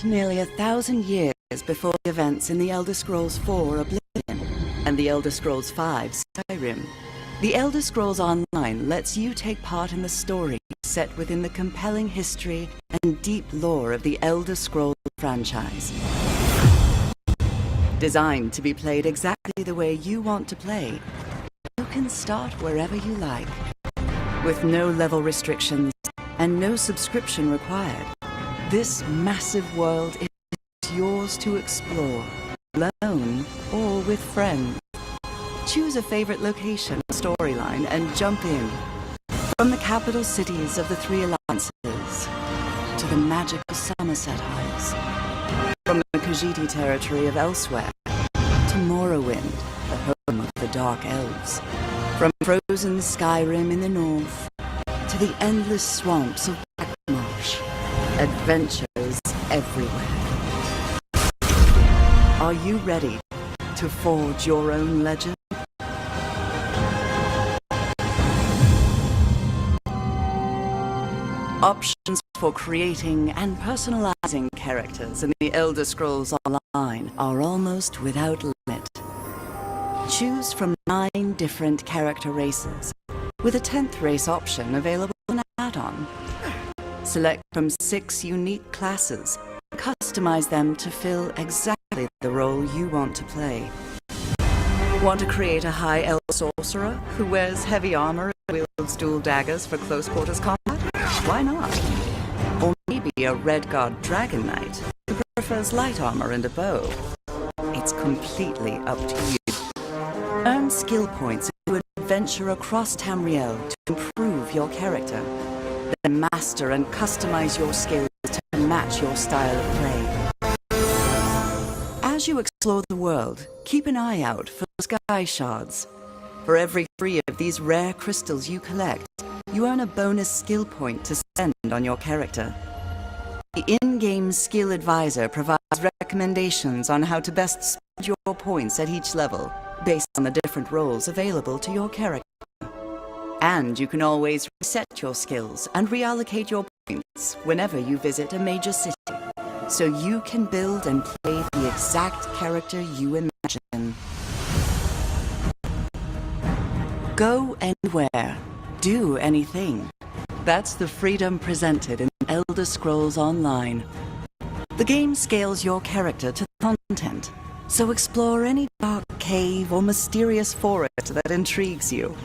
nearly 1,000 years before the events in the Elder Scrolls IV Oblivion and the Elder Scrolls V Skyrim. The Elder Scrolls Online lets you take part in the story set within the compelling history and deep lore of the Elder Scrolls franchise. Designed to be played exactly the way you want to play, you can start wherever you like, with no level restrictions and no subscription required. This massive world is yours to explore, alone or with friends. Choose a favorite location or storyline and jump in. From the capital cities of the Three Alliances to the magical Somerset Isles. From the Khajiit territory of Elsewhere to Morrowind, the home of the Dark Elves. From frozen Skyrim in the north to the endless swamps of Blackmarsh. Adventures everywhere. Are you ready to forge your own legend? Options for creating and personalizing characters in the Elder Scrolls Online are almost without limit. Choose from 9 different character races, with a 10th race option available in an add-on. Select from 6 unique classes, customize them to fill exactly the role you want to play. Want to create a high elf sorcerer who wears heavy armor and wields dual daggers for close quarters combat? Why not? Or maybe a Redguard Dragon Knight who prefers light armor and a bow. It's completely up to you. Earn skill points to adventure across Tamriel to improve your character. Then master and customize your skills to match your style of play. As you explore the world, keep an eye out for sky shards. For every 3 of these rare crystals you collect, you earn a bonus skill point to spend on your character. The in-game skill advisor provides recommendations on how to best spend your points at each level, based on the different roles available to your character. And you can always reset your skills and reallocate your points whenever you visit a major city, so you can build and play the exact character you imagine. Go anywhere. Do anything. That's the freedom presented in Elder Scrolls Online. The game scales your character to the content, so explore any dark cave or mysterious forest that intrigues you.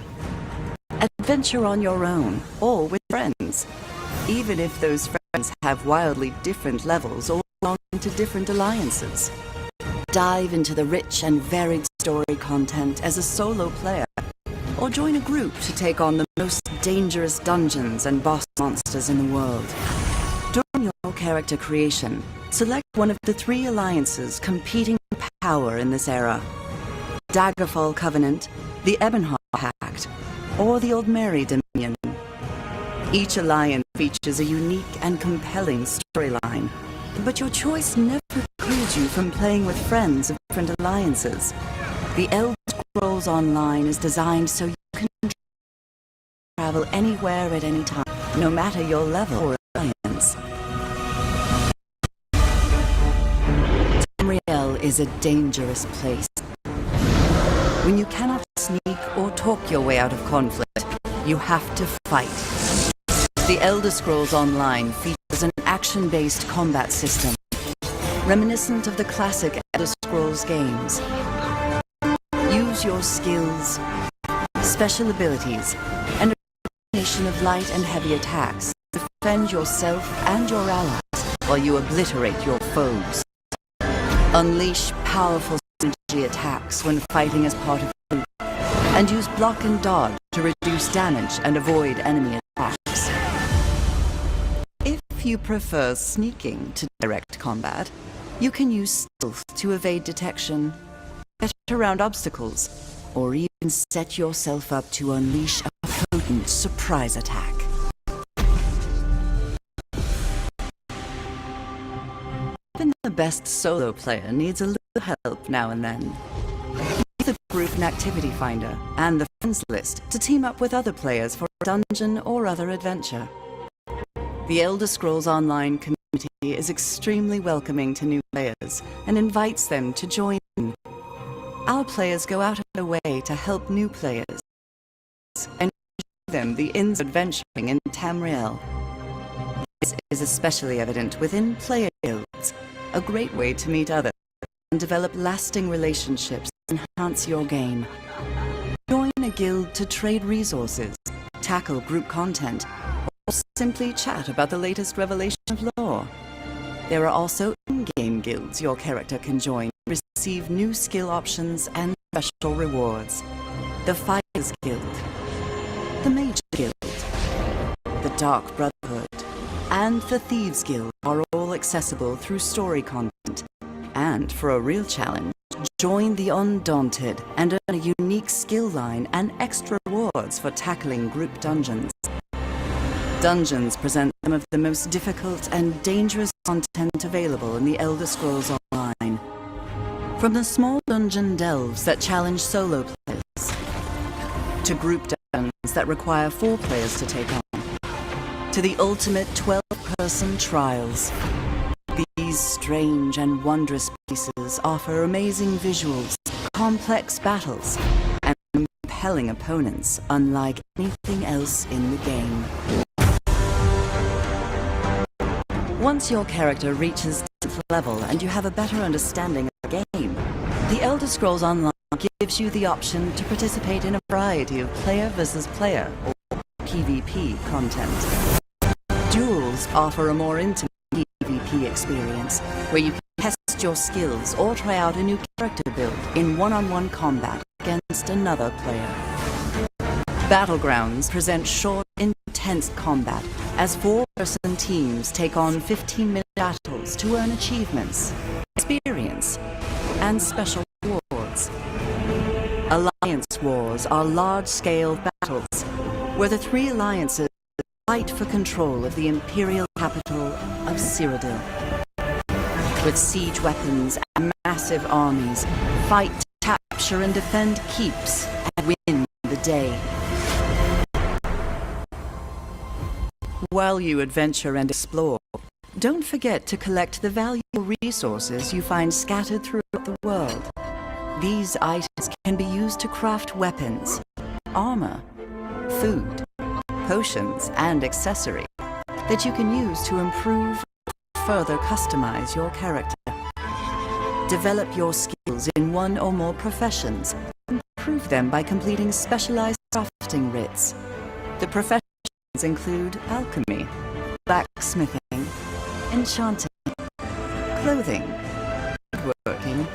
Adventure on your own, or with friends, even if those friends have wildly different levels or belong to different alliances. Dive into the rich and varied story content as a solo player, or join a group to take on the most dangerous dungeons and boss monsters in the world. During your character creation, select one of the 3 alliances competing for power in this era: Daggerfall Covenant, the Ebonheart Pact, or the Aldmeri Dominion. Each alliance features a unique and compelling storyline, but your choice never precludes you from playing with friends of different alliances. The Elder Scrolls Online is designed so you can travel anywhere at any time, no matter your level or alliance. Tamriel is a dangerous place. When you cannot sneak or talk your way out of conflict, you have to fight. The Elder Scrolls Online features an action-based combat system, reminiscent of the classic Elder Scrolls games. Use your skills, special abilities, and a combination of light and heavy attacks to defend yourself and your allies while you obliterate your foes. Unleash powerful synergy attacks when fighting as part of a group, and use block and dodge to reduce damage and avoid enemy attacks. If you prefer sneaking to direct combat, you can use stealth to evade detection, get around obstacles, or even set yourself up to unleash a potent surprise attack. Even the best solo player needs a little help now and then. Use the group and activity finder and the friends list to team up with other players for a dungeon or other adventure. The Elder Scrolls Online community community is extremely welcoming to new players and invites them to join in. Our players go out of their way to help new players and show them the ins of adventuring in Tamriel. This is especially evident within player guilds, a great way to meet others and develop lasting relationships and enhance your game. Join a guild to trade resources, tackle group content, or simply chat about the latest revelation of lore. There are also in-game guilds your character can join to receive new skill options and special rewards. The Fighters Guild, the Mage Guild, the Dark Brotherhood, and the Thieves Guild are all accessible through story content. And for a real challenge, join the Undaunted and earn a unique skill line and extra rewards for tackling group dungeons. Dungeons present some of the most difficult and dangerous content available in the Elder Scrolls Online. From the small dungeon delves that challenge solo players, to group dungeons that require 4 players to take on, to the ultimate 12-person trials. These strange and wondrous places offer amazing visuals, complex battles, and compelling opponents unlike anything else in the game. Once your character reaches 10th level and you have a better understanding of the game, the Elder Scrolls Online gives you the option to participate in a variety of player versus player, or PvP, content. Duels offer a more intimate PvP experience, where you can test your skills or try out a new character build in one-on-one combat against another player. Battlegrounds present short, intense combat as 4-person teams take on 15-minute battles to earn achievements, experience, and special rewards. Alliance wars are large-scale battles where the 3 alliances fight for control of the imperial capital of Cyrodiil. With siege weapons and massive armies, fight to capture and defend keeps and win the day. While you adventure and explore, don't forget to collect the valuable resources you find scattered throughout the world. These items can be used to craft weapons, armor, food, potions, and accessories that you can use to improve or further customize your character. Develop your skills in one or more professions. Improve them by completing specialized crafting writs. The professions include alchemy, blacksmithing, enchanting, clothing, woodworking,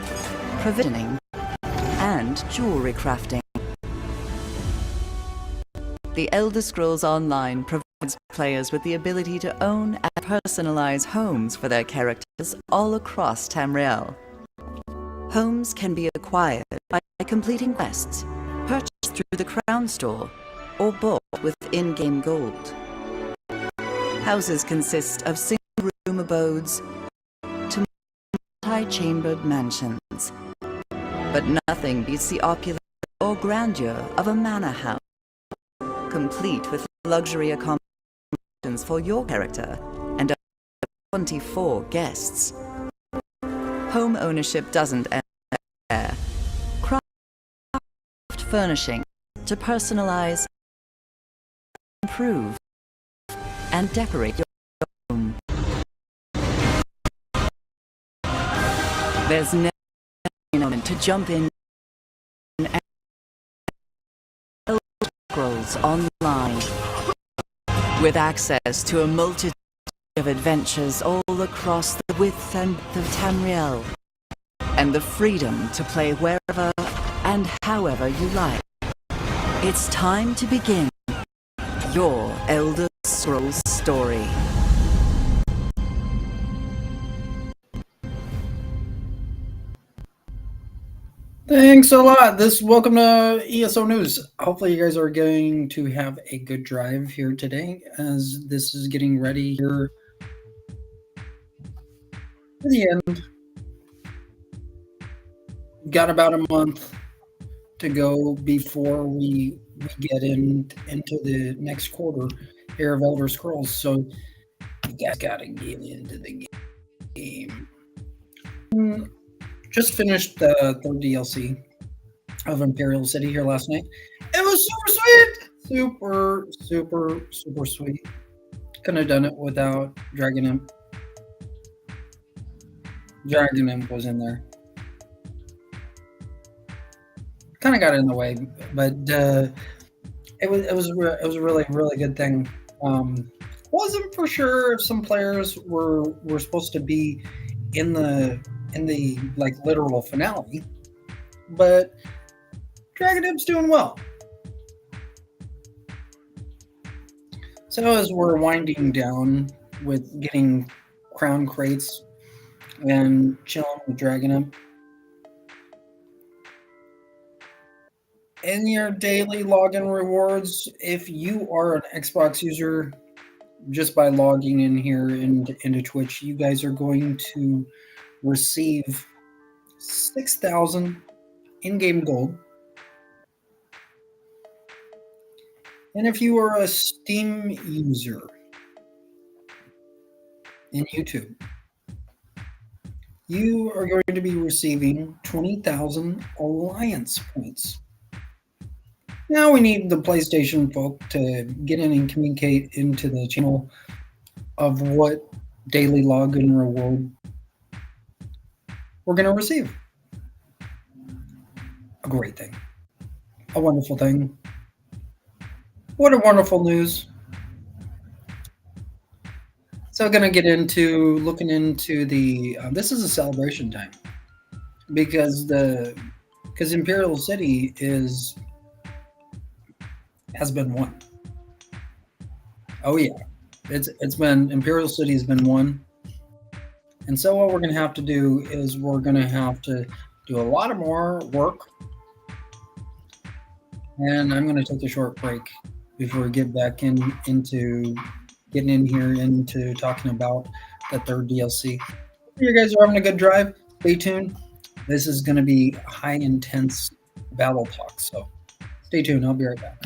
provisioning, and jewelry crafting. The Elder Scrolls Online provides players with the ability to own and personalize homes for their characters all across Tamriel. Homes can be acquired by completing quests, purchased through the Crown Store, or bought with in-game gold. Houses consist of single-room abodes to multi-chambered mansions. But nothing beats the opulence or grandeur of a manor house, complete with luxury accommodations for your character and 24 guests. Home ownership doesn't end there. Craft furnishing to personalize, improve, and decorate your home. There's never a moment to jump in and Elder Scrolls Online, with access to a multitude of adventures all across the width and depth of Tamriel, and the freedom to play wherever and however you like. It's time to begin your Elder Scrolls story. Thanks a lot. Welcome to ESO News. Hopefully you guys are going to have a good drive here today, as this is getting ready here to the end. Got about a month to go before we get into the next quarter here of Elder Scrolls. So gotta get into the game. Just finished the third DLC of Imperial City here last night. It was super sweet! Super sweet. Couldn't have done it without Dragon Imp. Dragon Imp was in there. Kind of got in the way, but it was a really good thing. Wasn't for sure if some players were supposed to be in the like literal finale, but Dragon Imp's doing well. So as we're winding down with getting crown crates and chilling with Dragon Imp, in your daily login rewards, if you are an Xbox user, just by logging in here into Twitch, you guys are going to receive 6,000 in-game gold. And if you are a Steam user in YouTube, you are going to be receiving 20,000 Alliance points. Now we need the PlayStation folk to get in and communicate into the channel of what daily login reward we're going to receive. A great thing. A wonderful thing. What a wonderful news. So going to get into looking into the this is a celebration time because Imperial City has been won. Oh yeah. It's been Imperial City has been won. And so what we're going to have to do is we're going to have to do a lot of more work. And I'm going to take a short break before we get back into getting in here into talking about the third DLC. You guys are having a good drive. Stay tuned. This is going to be high intense battle talk. So stay tuned. I'll be right back.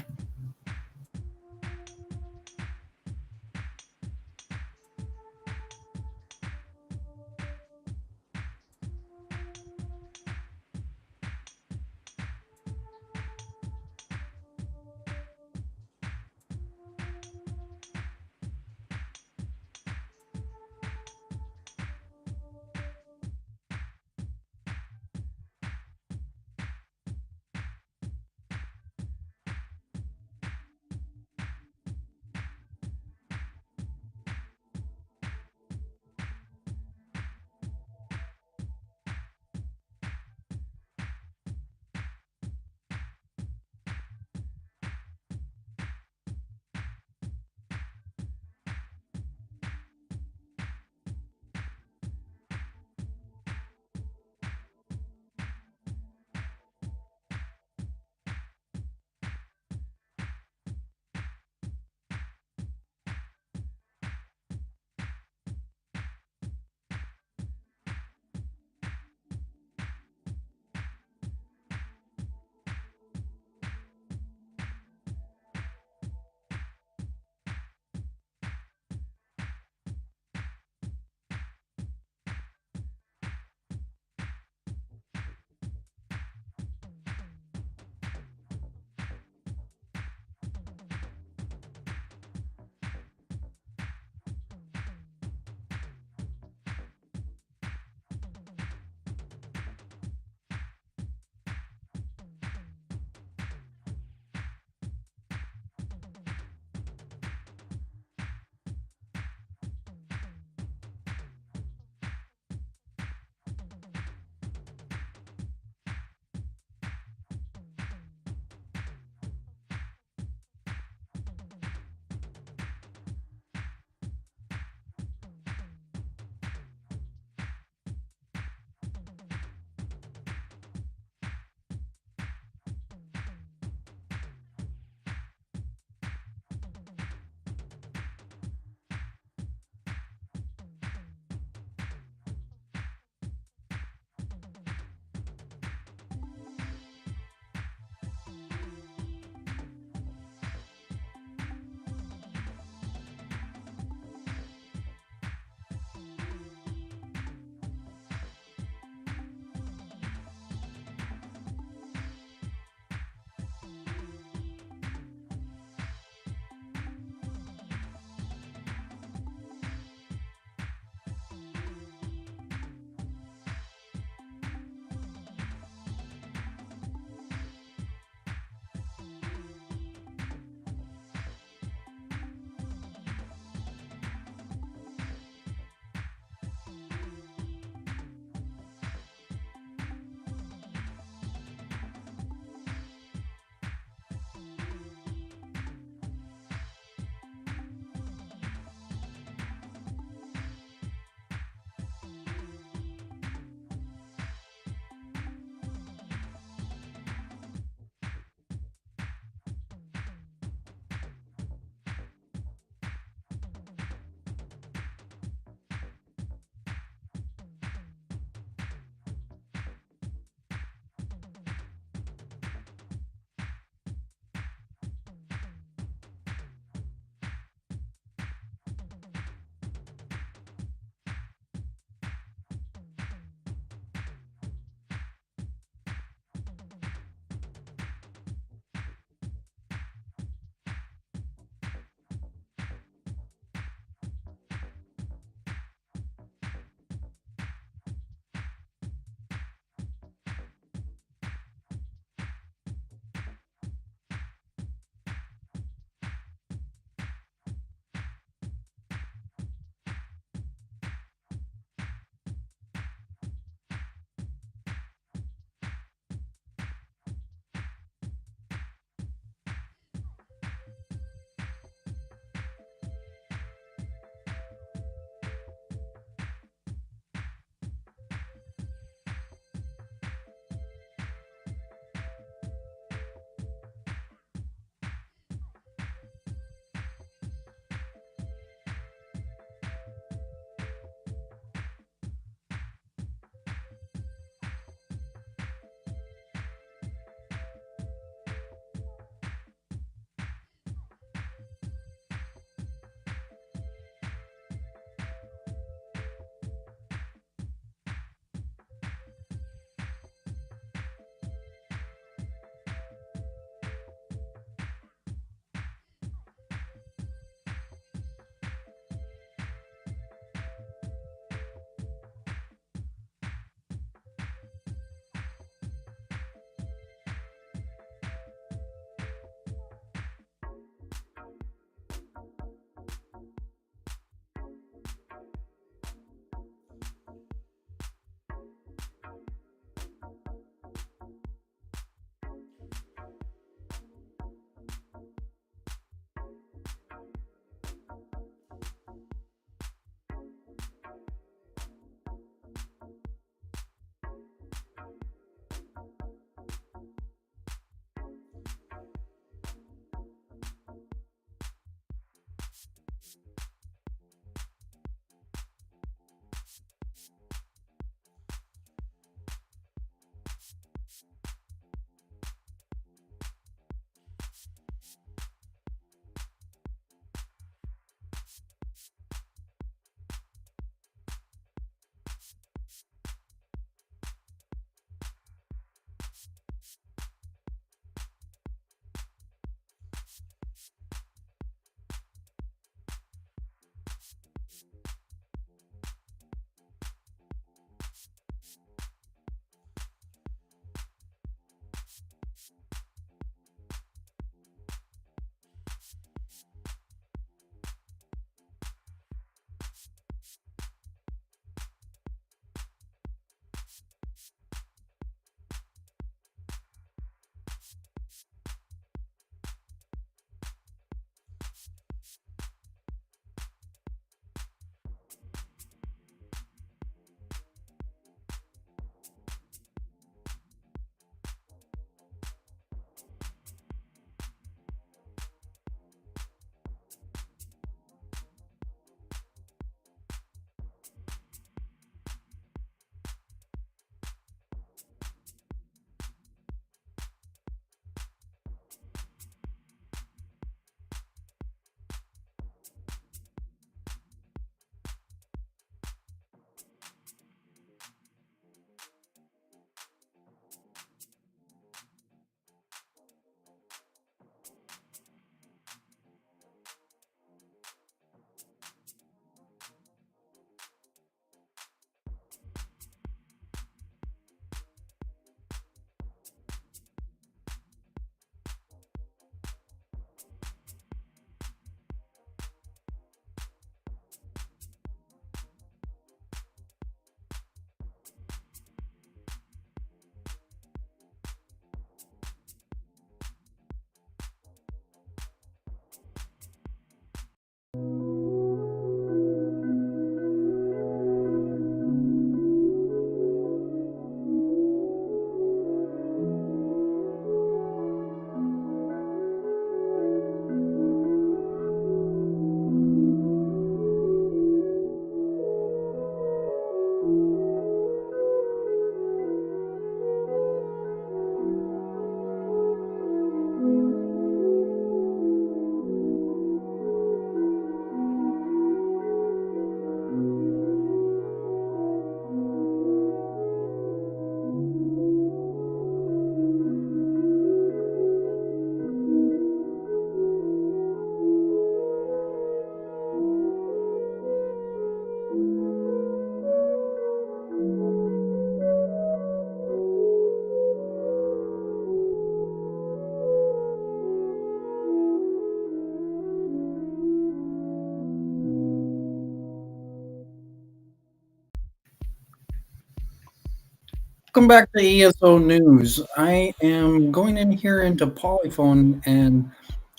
Welcome back to ESO News. I am going in here into Polyphone, and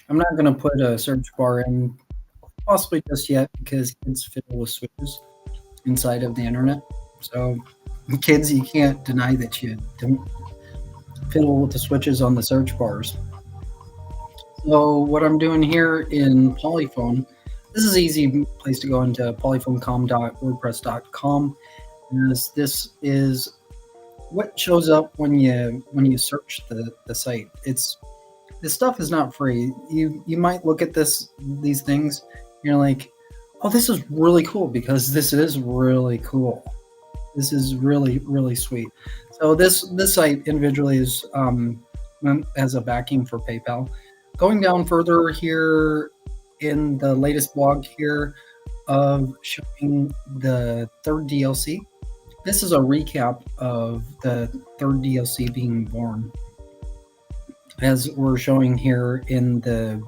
I'm not going to put a search bar in, possibly just yet, because kids fiddle with switches inside of the internet. So, kids, you can't deny that you don't fiddle with the switches on the search bars. So, what I'm doing here in Polyphone, this is an easy place to go into polyphonecom.wordpress.com, as this is what shows up when you search the site. This stuff is not free. You might look at these things, you're like, oh, this is really cool, because this is really cool. This is really, really sweet. So this site individually is has a backing for PayPal. Going down further here in the latest blog here of showing the third DLC. This is a recap of the third DLC being born. As we're showing here in the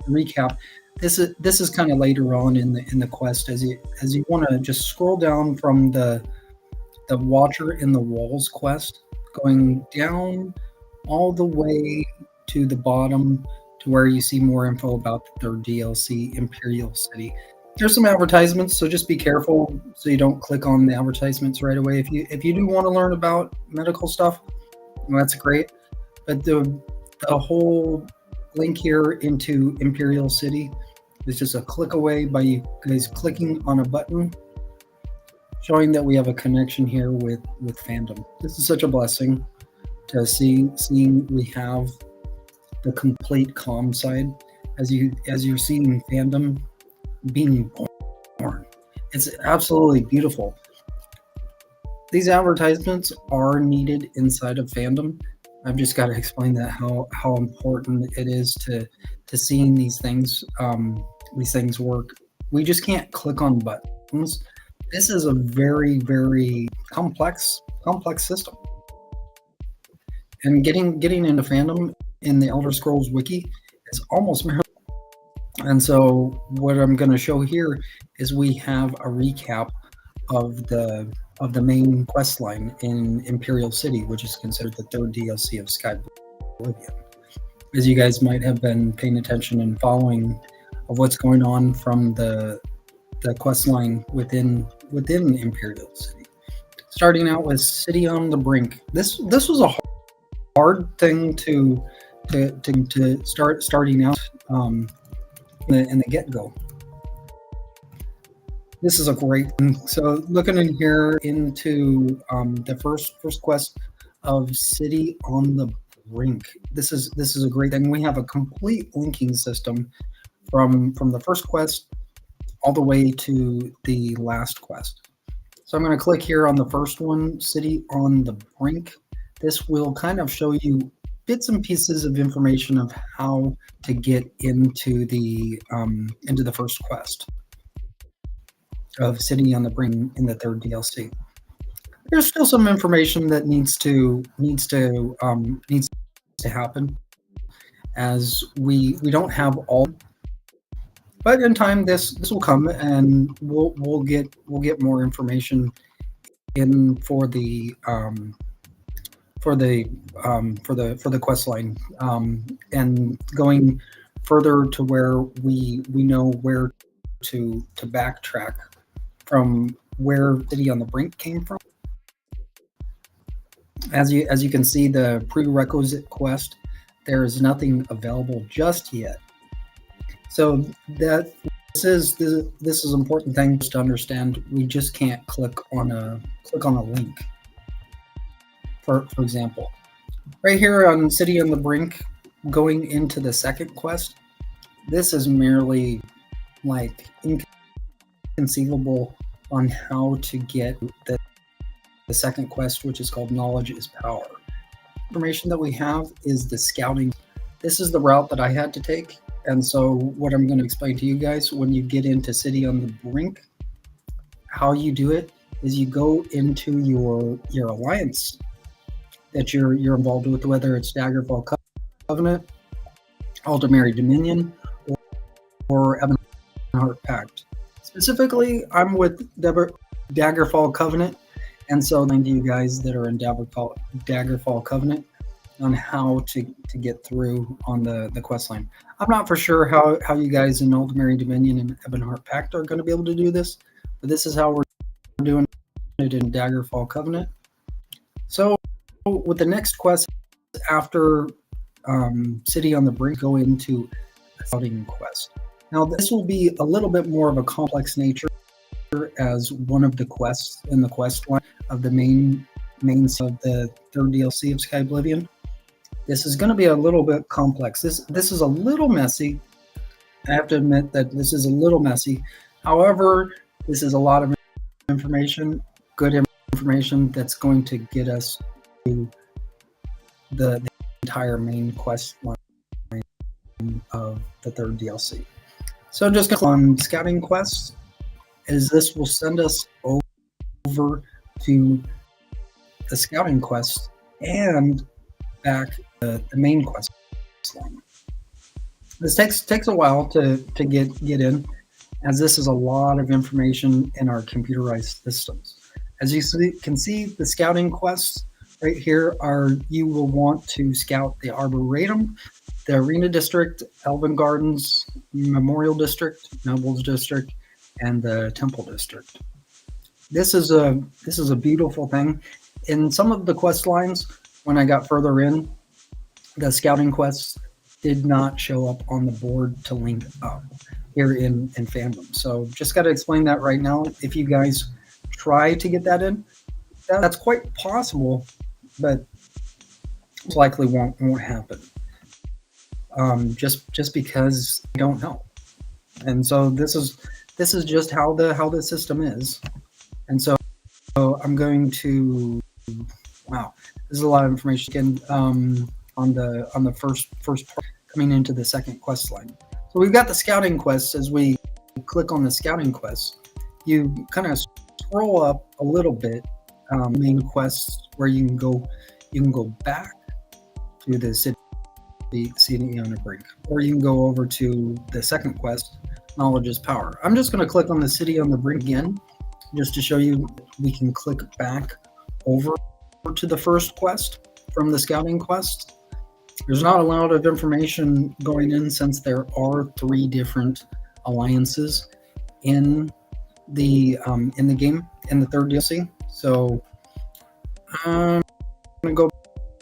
recap, this is kind of later on in the quest, as you want to just scroll down from the Watcher in the Walls quest, going down all the way to the bottom to where you see more info about the third DLC, Imperial City. There's some advertisements, so just be careful so you don't click on the advertisements right away. If you do want to learn about medical stuff, well, that's great. But the whole link here into Imperial City is just a click away by you guys clicking on a button, showing that we have a connection here with fandom. This is such a blessing to seeing we have the complete comm side as you're seeing fandom being born. It's absolutely beautiful. These advertisements are needed inside of fandom. I've just got to explain that how important it is to seeing these things work. We just can't click on buttons. This is a very, very complex system. And getting into fandom in the Elder Scrolls Wiki is almost miracle. And so what I'm going to show here is we have a recap of the main quest line in Imperial City, which is considered the third DLC of Sky Oblivion. As you guys might have been paying attention and following of what's going on from the quest line within Imperial City. Starting out with City on the Brink. This was a hard thing to starting out in the get-go. This is a great thing. So looking in here into the first quest of City on the Brink. This is a great thing. We have a complete linking system from the first quest all the way to the last quest. So I'm going to click here on the first one, City on the Brink. This will kind of show you bits and pieces of information of how to get into the first quest of City on the Brink in the third DLC. There's still some information that needs to happen, as we don't have all, but in time this will come, and we'll get more information in for the quest line, and going further to where we know where to backtrack from where City on the Brink came from. As you can see, the prerequisite quest, there is nothing available just yet. So this is important thing to understand. We just can't click on a link. For example, right here on City on the Brink, going into the second quest, this is merely like inconceivable on how to get the second quest, which is called Knowledge is Power. Information that we have is the scouting. This is the route that I had to take, and so what I'm going to explain to you guys, when you get into City on the Brink, how you do it is you go into your alliance that you're involved with, whether it's Daggerfall Covenant, Aldemary Dominion, or Ebonheart Pact. Specifically, I'm with Daggerfall Covenant, And so, to you guys that are in Daggerfall Covenant on how to get through on the quest line. I'm not for sure how you guys in Ultimary Dominion and Ebonheart Pact are going to be able to do this, but this is how we're doing it in Daggerfall Covenant. So, with the next quest after City on the Brink, go into a scouting quest. Now, this will be a little bit more of a complex nature as one of the quests in the quest line of the main of the third DLC of Sky Oblivion. This is going to be a little bit complex. This is a little messy. I have to admit that this is a little messy. However, this is a lot of information, good information that's going to get us to the entire main quest line of the third DLC. So just click on scouting quests, as this will send us over to the scouting quest and back the main quest line. This takes a while to get in, as this is a lot of information in our computerized systems. As you can see, the scouting quests right here are, you will want to scout the Arboretum, the Arena District, Elven Gardens, Memorial District, Nobles District, and the Temple District. This is a beautiful thing. In some of the quest lines, when I got further in, the scouting quests did not show up on the board to link up here in Fandom. So just got to explain that right now. If you guys try to get that in, that's quite possible, but likely won't happen. Just because I don't know. And so this is just how the system is. And so I'm going to, wow, this is a lot of information on the first part coming into the second quest line. So we've got the scouting quests. As we click on the scouting quests, you kind of scroll up a little bit, main quests where you can go back to the city on the brink, or you can go over to the second quest, Knowledge is Power. I'm just going to click on the city on the brink again, just to show you we can click back over to the first quest from the scouting quest. There's not a lot of information going in, since there are 3 different alliances in the game in the third DLC. So I'm gonna go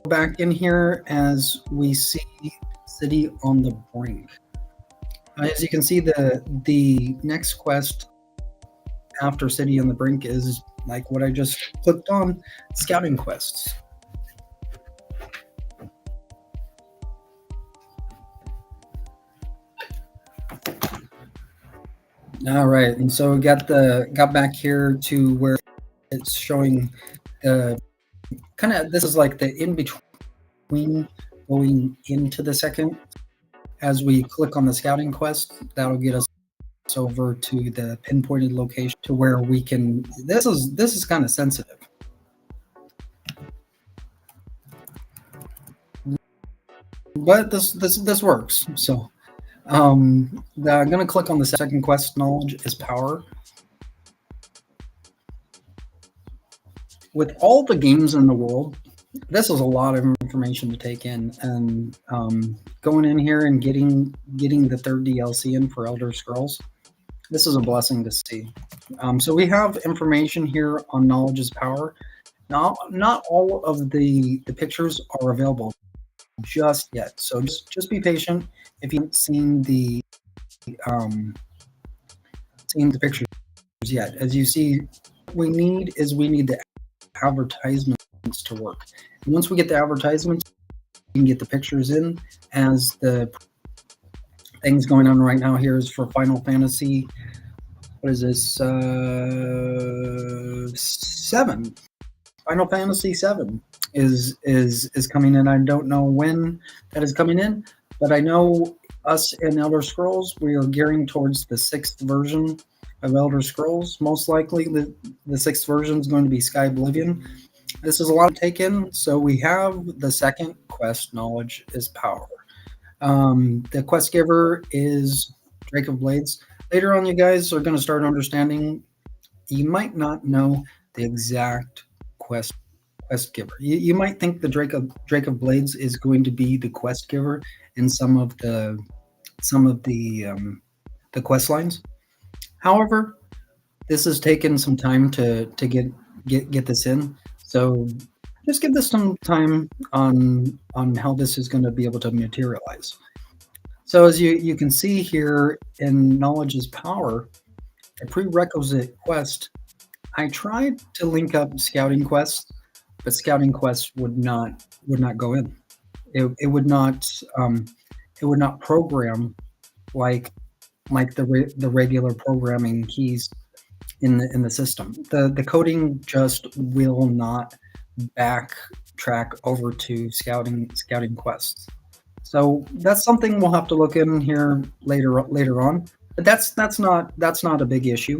back in here as we see City on the Brink. As you can see, the next quest after City on the Brink is like what I just clicked on, scouting quests. All right, and so we got back here to where it's showing kind of, this is like the in between going into the second. As we click on the scouting quest, that'll get us over to the pinpointed location to where we can. This is kind of sensitive, but this works. So I'm gonna click on the second quest, Knowledge is Power. With all the games in the world, this is a lot of information to take in, and going in here and getting the third DLC in for Elder Scrolls, this is a blessing to see. So we have information here on Knowledge is Power. Now, not all of the pictures are available just yet, so just be patient if you haven't seen the pictures yet. As you see, we need the advertisements to work. And once we get the advertisements, we can get the pictures in. As the things going on right now here is for Final Fantasy, what is this, 7. Final Fantasy 7 is coming in. I don't know when that is coming in, but I know us in Elder Scrolls, we are gearing towards the 6th version of Elder Scrolls. Most likely the 6th version is going to be Sky Oblivion. This is a lot to take in. So we have the second quest, Knowledge is Power. The quest giver is Drake of Blades. Later on, you guys are going to start understanding. You might not know the exact quest giver. You might think the Drake of Blades is going to be the quest giver in some of the quest lines. However, this has taken some time to get this in. So just give this some time on how this is going to be able to materialize. So as you can see here in Knowledge is Power, a prerequisite quest, I tried to link up scouting quests, but scouting quests would not go in. It would not program like the regular programming keys in the system. The coding just will not backtrack over to scouting quests. So that's something we'll have to look in here later on. But that's not a big issue.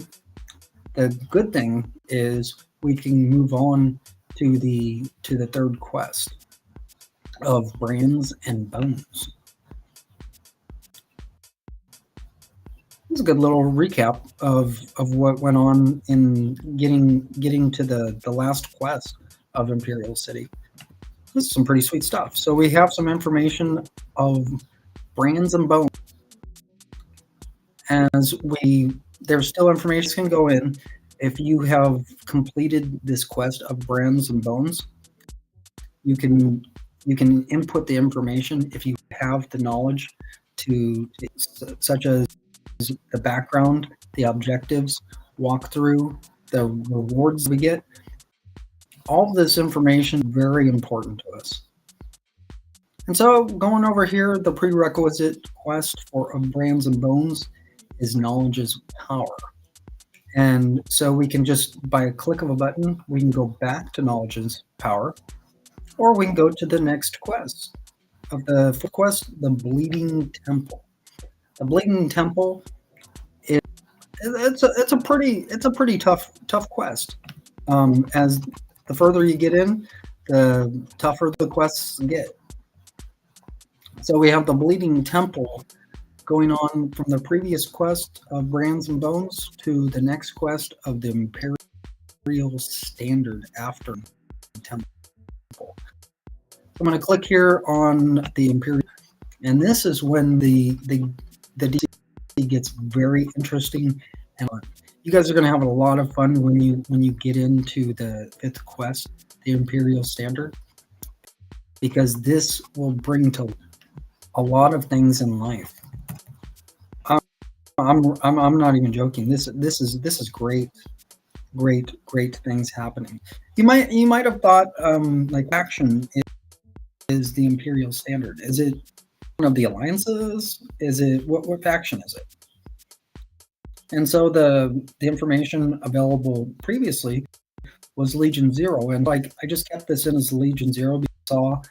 The good thing is we can move on to the third quest of Brands and Bones. This is a good little recap of what went on in getting to the last quest of Imperial City. This is some pretty sweet stuff. So we have some information of Brands and Bones. There's still information can go in. If you have completed this quest of Brands and Bones, you can input the information if you have the knowledge such as the background, the objectives, walkthrough, the rewards we get. All of this information is very important to us. And so going over here, the prerequisite quest for Brands and Bones is Knowledge is Power. And so we can just, by a click of a button, we can go back to Knowledge is Power, or we can go to the next quest. Of the fifth quest, the Bleeding Temple. The Bleeding Temple it's a pretty tough quest. As the further you get in, the tougher the quests get. So we have the Bleeding Temple going on from the previous quest of Brands and Bones to the next quest of the Imperial Standard after the Temple. I'm going to click here on the Imperial, and this is when the DLC gets very interesting, and you guys are going to have a lot of fun when you get into the fifth quest, the Imperial Standard, because this will bring to a lot of things in life. I'm not even joking. This is great things happening. You might have thought like faction is the Imperial Standard. Is it one of the alliances? Is it what faction is it? And so the information available previously was Legion Zero, and like I just kept this in as Legion Zero because I saw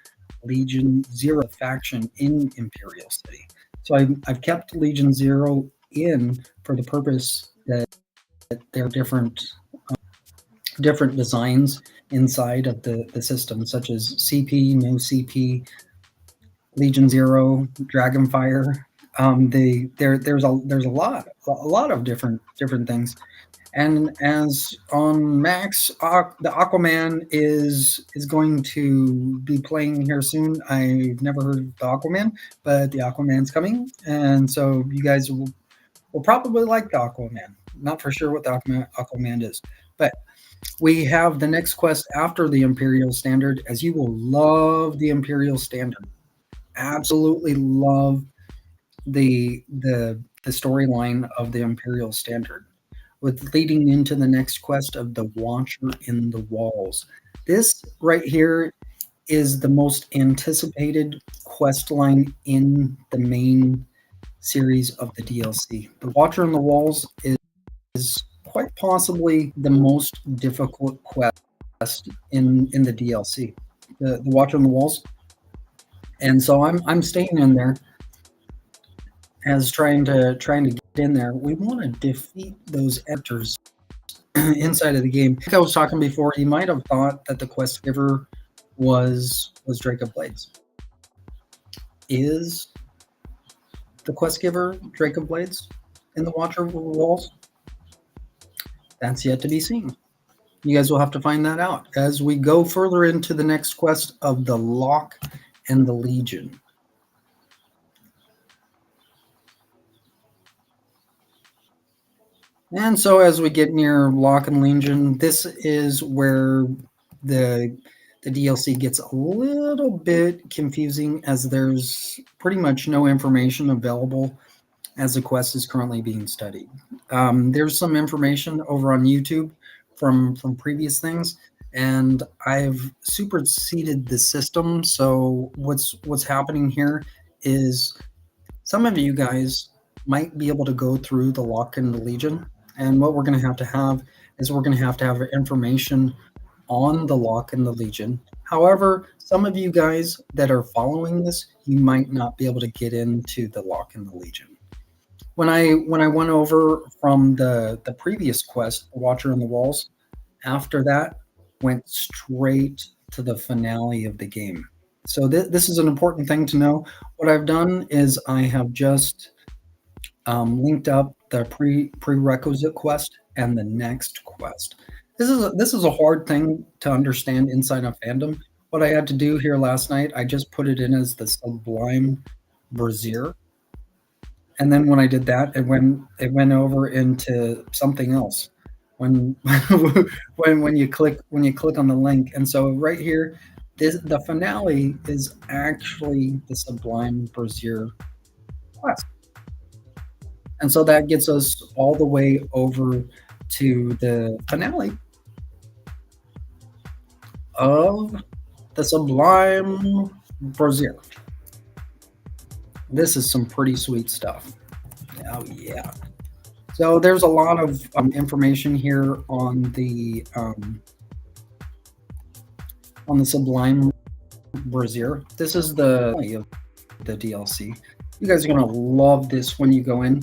Legion Zero faction in Imperial City. So I've kept Legion Zero in for the purpose that there are different designs inside of the system, such as CP, no CP, Legion Zero, Dragonfire. There's a lot of different things. And as on Max, the Aquaman is going to be playing here soon. I've never heard of the Aquaman, but the Aquaman's coming, and so you guys will probably like the Aquaman. Not for sure what the Aquaman is, but we have the next quest after the Imperial Standard, as you will love the Imperial Standard. Absolutely love the storyline of the Imperial Standard, with leading into the next quest of the Watcher in the Walls. This right here is the most anticipated quest line in the main series of the DLC. The Watcher in the Walls is quite possibly the most difficult quest in the DLC. The Watcher in the Walls. And so I'm staying in there as trying to get in there. We want to defeat those editors inside of the game. Like I was talking before, you might have thought that the quest giver was Drake of Blades. Is the quest giver Drake of Blades in the Watcher of the Walls? That's yet to be seen. You guys will have to find that out as we go further into the next quest of the Lock and the Legion. And so as we get near Lock and Legion, this is where the DLC gets a little bit confusing, as there's pretty much no information available as the quest is currently being studied. There's some information over on YouTube from previous things, and I've superseded the system. So what's happening here is some of you guys might be able to go through the Lock and the Legion, and what we're going to have is we're going to have information on the Lock and the Legion. However, some of you guys that are following this, you might not be able to get into the Lock and the Legion. When I went over from the previous quest, Watcher on the Walls, after that went straight to the finale of the game. So this is an important thing to know. What I've done is I have just linked up the prerequisite quest and the next quest. This is a hard thing to understand inside of fandom. What I had to do here last night, I just put it in as the Sublime Brazier, and then when I did that, it went over into something else. When when you click on the link, and so right here, the finale is actually the Sublime Brazier quest. And so that gets us all the way over to the finale of the Sublime Brazier. This is some pretty sweet stuff. Oh yeah. So there's a lot of information here on the Sublime Brazier. This is the DLC. You guys are gonna love this when you go in.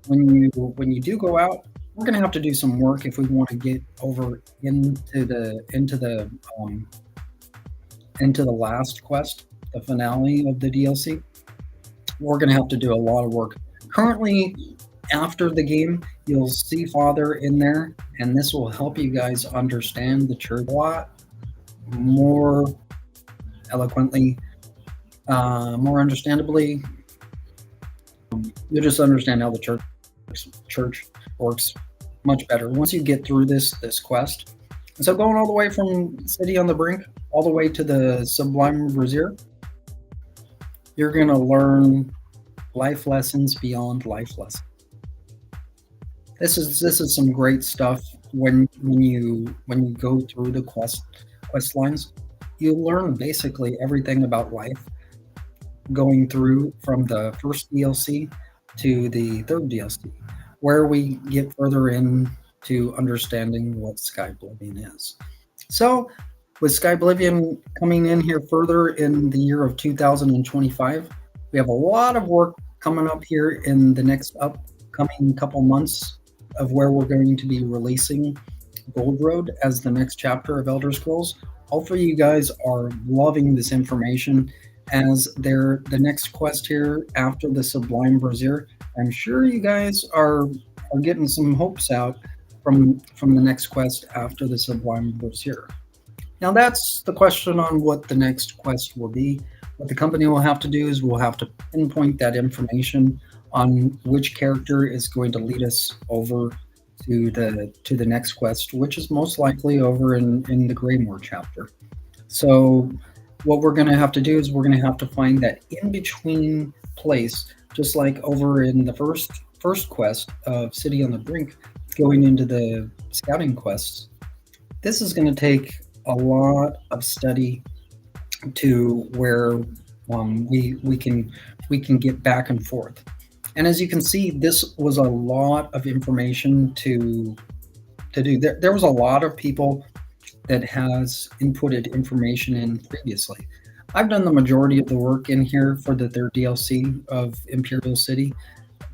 When you do go out, we're gonna have to do some work if we want to get over into the last quest, the finale of the DLC. We're gonna have to do a lot of work. Currently, after the game, you'll see Father in there, and this will help you guys understand the church a lot more eloquently, more understandably. You'll just understand how the church works much better once you get through this quest. And so going all the way from City on the Brink all the way to the Sublime Brazier, you're going to learn life lessons beyond life lessons. This is some great stuff when you go through the quest lines. You learn basically everything about life, going through from the first DLC to the third DLC, where we get further into understanding what Skyblivion is. So with Skyblivion coming in here further in the year of 2025, we have a lot of work coming up here in the next upcoming couple months of where we're going to be releasing Gold Road as the next chapter of Elder Scrolls. Hopefully you guys are loving this information, as the next quest here after the Sublime Brazier. I'm sure you guys are getting some hopes out from the next quest after the Sublime Brazier. Now that's the question on what the next quest will be. What the company will have to do is we'll have to pinpoint that information on which character is going to lead us over to the next quest, which is most likely over in the Greymoor chapter. So what we're going to have to do is we're going to have to find that in-between place, just like over in the first quest of City on the Brink, going into the scouting quests. This is going to take a lot of study to where we can get back and forth. And as you can see, this was a lot of information to do. There was a lot of people that has inputted information in previously. I've done the majority of the work in here for the third DLC of Imperial City,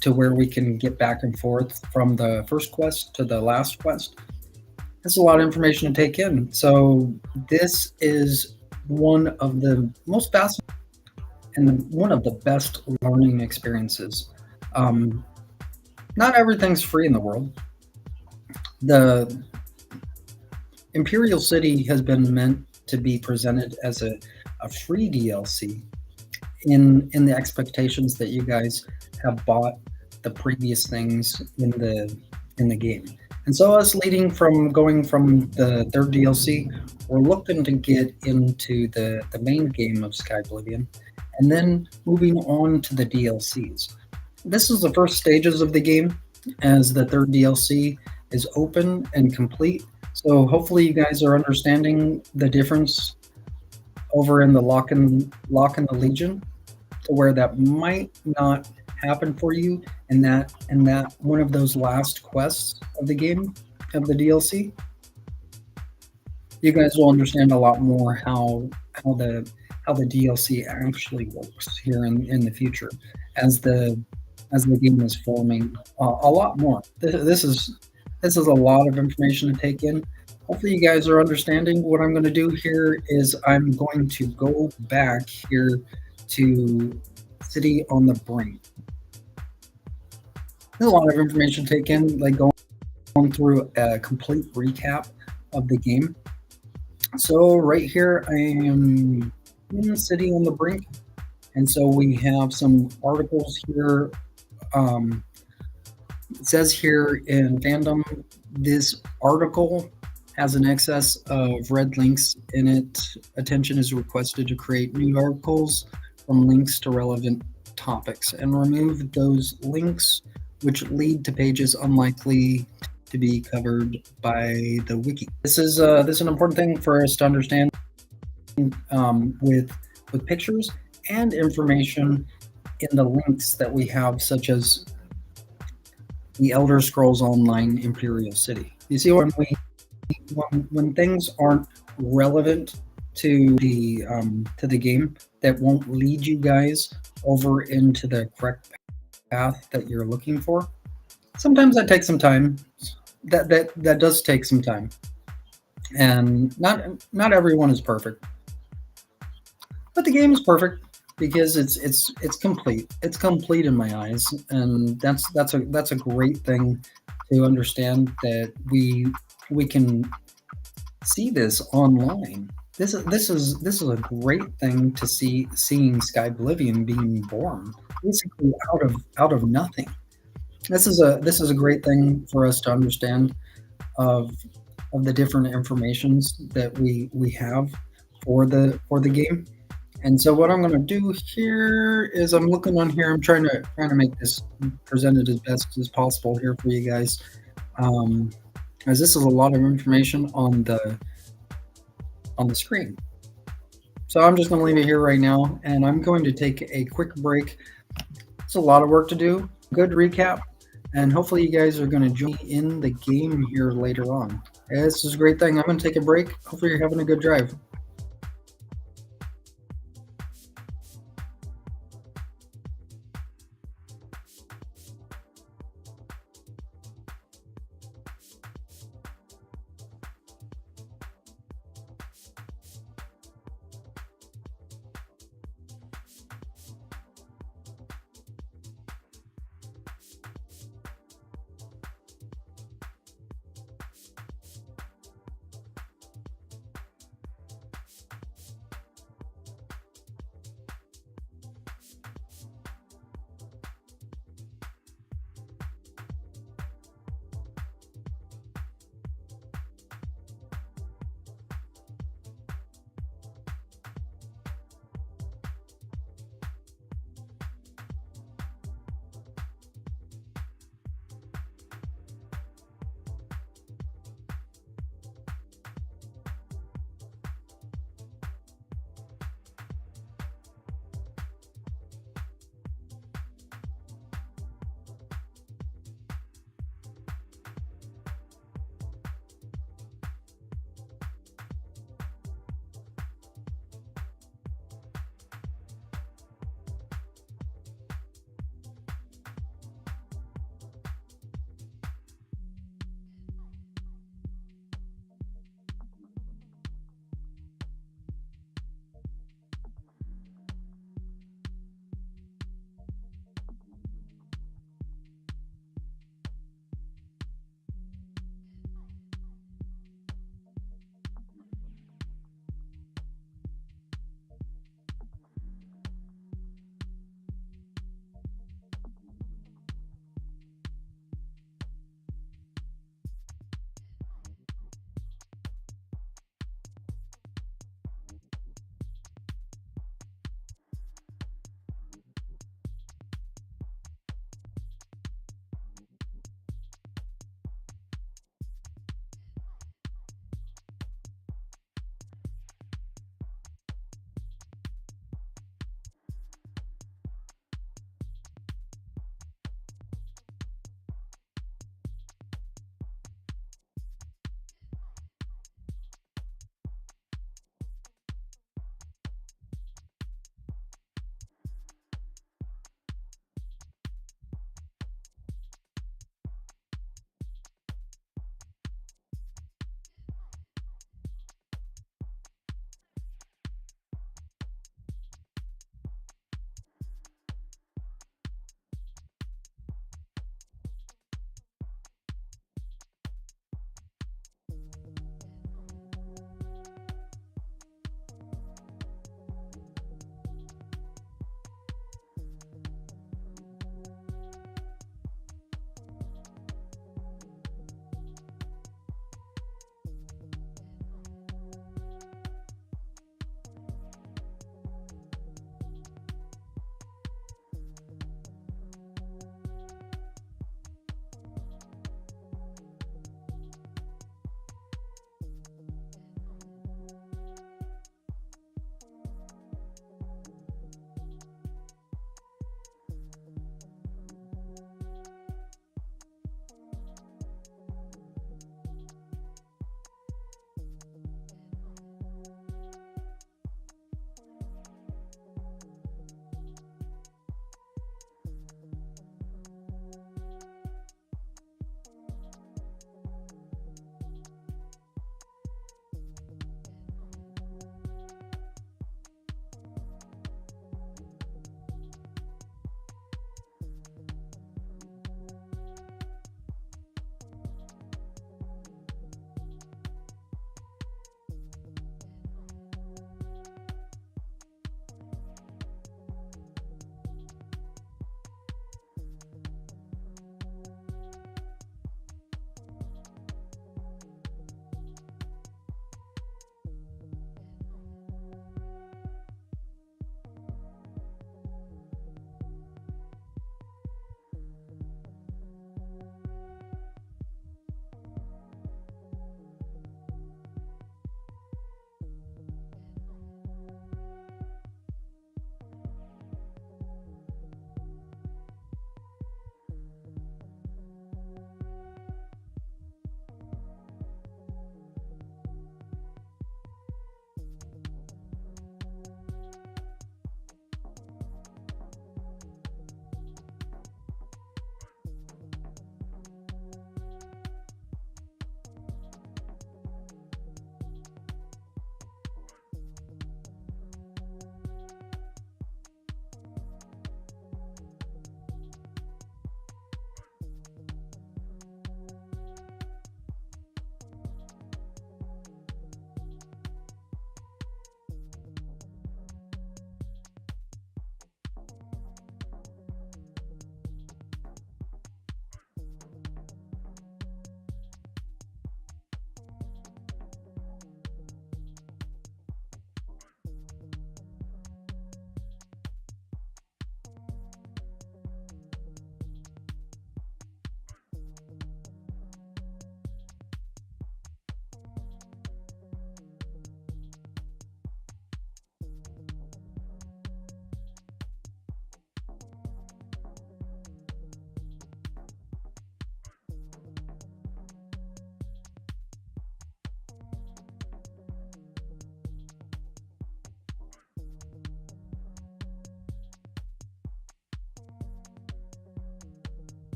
to where we can get back and forth from the first quest to the last quest. It's a lot of information to take in. So this is one of the most fascinating and one of the best learning experiences. Not everything's free in the world. Imperial City has been meant to be presented as a free DLC in the expectations that you guys have bought the previous things in the game. And so us leading from going from the third DLC, we're looking to get into the main game of Sky Oblivion and then moving on to the DLCs. This is the first stages of the game as the third DLC is open and complete. So hopefully you guys are understanding the difference over in the Lock and the Legion to where that might not happen for you in that one of those last quests of the game of the DLC. You guys will understand a lot more how the DLC actually works here in the future as the game is forming a lot more. This is a lot of information to take in. Hopefully you guys are understanding. What I'm going to do here is I'm going to go back here to City on the Brink. There's a lot of information to take in, like going through a complete recap of the game. So right here I am in City on the Brink, and so we have some articles here. It says here in fandom, this article has an excess of red links in it. Attention is requested to create new articles from links to relevant topics and remove those links which lead to pages unlikely to be covered by the wiki. This is an important thing for us to understand with pictures and information in the links that we have, such as the Elder Scrolls Online Imperial City. You see, when things aren't relevant to the game, that won't lead you guys over into the correct path that you're looking for. Sometimes that takes some time. That does take some time, and not everyone is perfect, but the game is perfect because it's complete. It's complete in my eyes, and that's a great thing to understand, that we can see this online. This is a great thing to see, seeing Sky Oblivion being born basically out of nothing. This is a great thing for us to understand of the different informations that we have for the game. And so what I'm going to do here is I'm looking on here. I'm trying to make this presented as best as possible here for you guys, as this is a lot of information on the screen. So I'm just going to leave it here right now, and I'm going to take a quick break. It's a lot of work to do. Good recap, and hopefully you guys are going to join me in the game here later on. This is a great thing. I'm going to take a break. Hopefully you're having a good drive.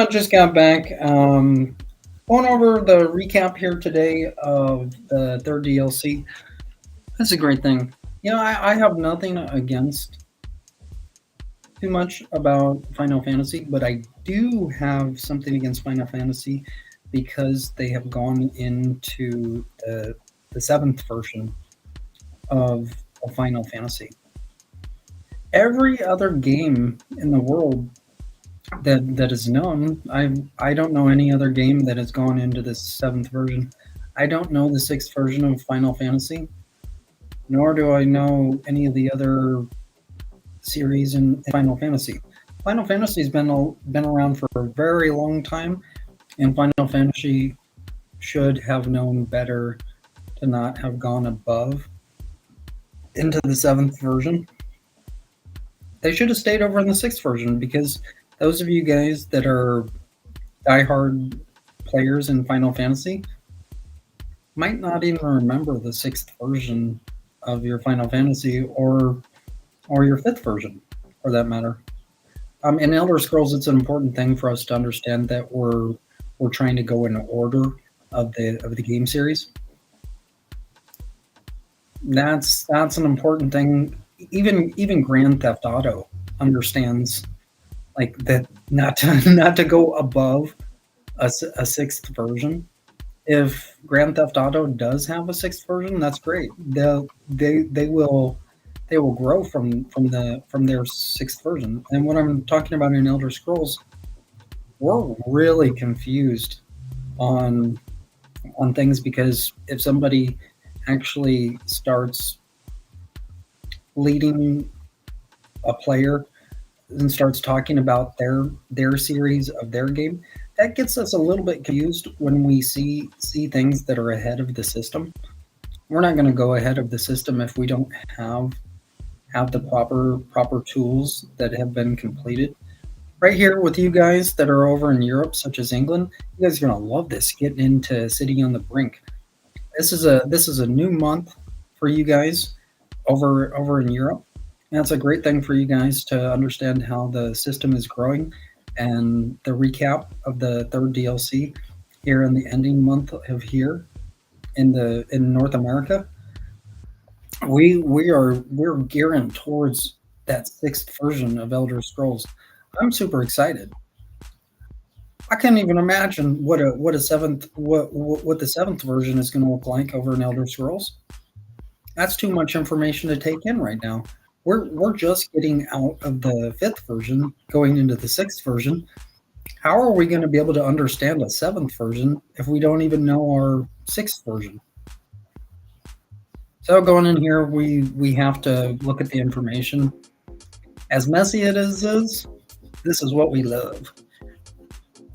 Just got back. Going over the recap here today of the third DLC. That's a great thing. I have nothing against too much about Final Fantasy, but I do have something against Final Fantasy because they have gone into the seventh version of Final Fantasy. Every other game in the world that is known, I don't know any other game that has gone into this seventh version. I don't know the sixth version of Final Fantasy, nor do I know any of the other series in Final Fantasy. Final Fantasy has been around for a very long time, and Final Fantasy should have known better to not have gone above into the seventh version. They should have stayed over in the sixth version, because those of you guys that are diehard players in Final Fantasy might not even remember the sixth version of your Final Fantasy, or your fifth version, for that matter. In Elder Scrolls, it's an important thing for us to understand that we're trying to go in order of the game series. That's an important thing. Even Grand Theft Auto understands, like, that not to go above a sixth version. If Grand Theft Auto does have a sixth version, that's great. They will grow from their sixth version. And what I'm talking about in Elder Scrolls, we're really confused on things, because if somebody actually starts leading a player and starts talking about their series of their game, that gets us a little bit confused when we see things that are ahead of the system. We're not going to go ahead of the system if we don't have the proper tools that have been completed. Right here with you guys that are over in Europe, such as England, you guys are going to love this, getting into City on the Brink. This is a new month for you guys over in Europe. And that's a great thing for you guys to understand how the system is growing. And the recap of the third DLC here in the ending month of here in North America, we're gearing towards that sixth version of Elder Scrolls. I'm super excited. I can't even imagine what the seventh version is going to look like over in Elder Scrolls. That's too much information to take in right now. We're just getting out of the fifth version, going into the sixth version. How are we going to be able to understand a seventh version if we don't even know our sixth version? So going in here, we have to look at the information. As messy it is, this is what we love.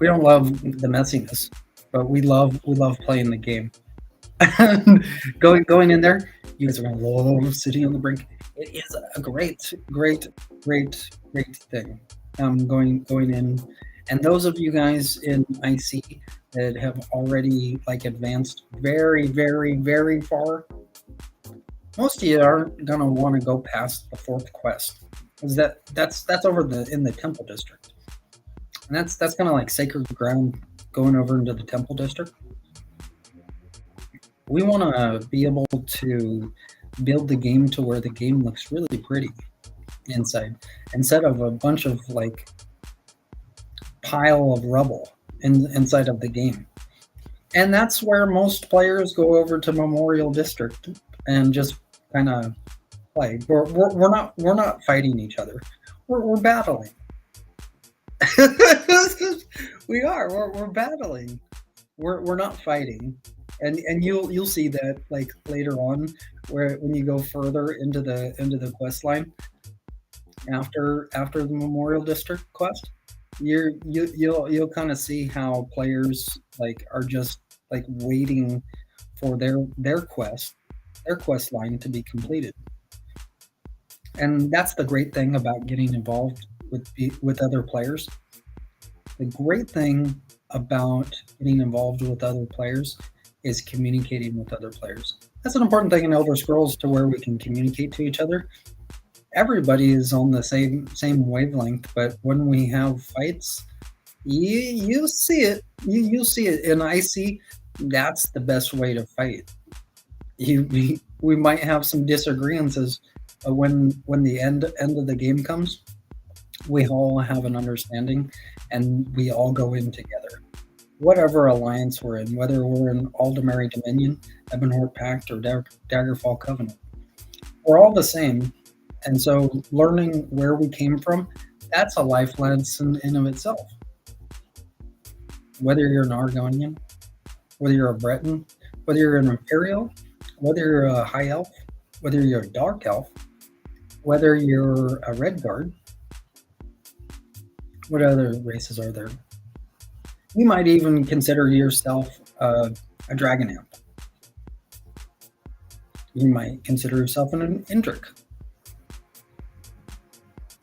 We don't love the messiness, but we love playing the game. going in there, you guys are gonna love City on the Brink. It is a great thing. Going in, and those of you guys in IC that have already advanced very far, most of you aren't gonna want to go past the fourth quest, because that's over in the Temple District, and that's kind of like sacred ground going over into the Temple District. We want to be able to build the game to where the game looks really pretty inside, instead of a bunch of pile of rubble inside of the game. And that's where most players go over to Memorial District and just kind of play. We're not fighting each other. We're battling. We're battling. We're not fighting. And you'll see that later on, when you go further into the quest line after the Memorial District quest, you'll kind of see how players are just waiting for their quest line to be completed. And that's the great thing about getting involved with other players. The great thing about getting involved with other players is communicating with other players. That's an important thing in Elder Scrolls, to where we can communicate to each other. Everybody is on the same wavelength, but when we have fights, You see it. You see it, and I see that's the best way to fight. We might have some disagreements as when the end of the game comes. We all have an understanding, and we all go in together. Whatever alliance we're in, whether we're in Aldemary Dominion, Ebonheart Pact, or Daggerfall Covenant, we're all the same. And so, learning where we came from, that's a life lesson in of itself. Whether you're an Argonian, whether you're a Breton, whether you're an Imperial, whether you're a High Elf, whether you're a Dark Elf, whether you're a Red Guard, what other races are there? You might even consider yourself a Dragon Amp. You might consider yourself an Indrik.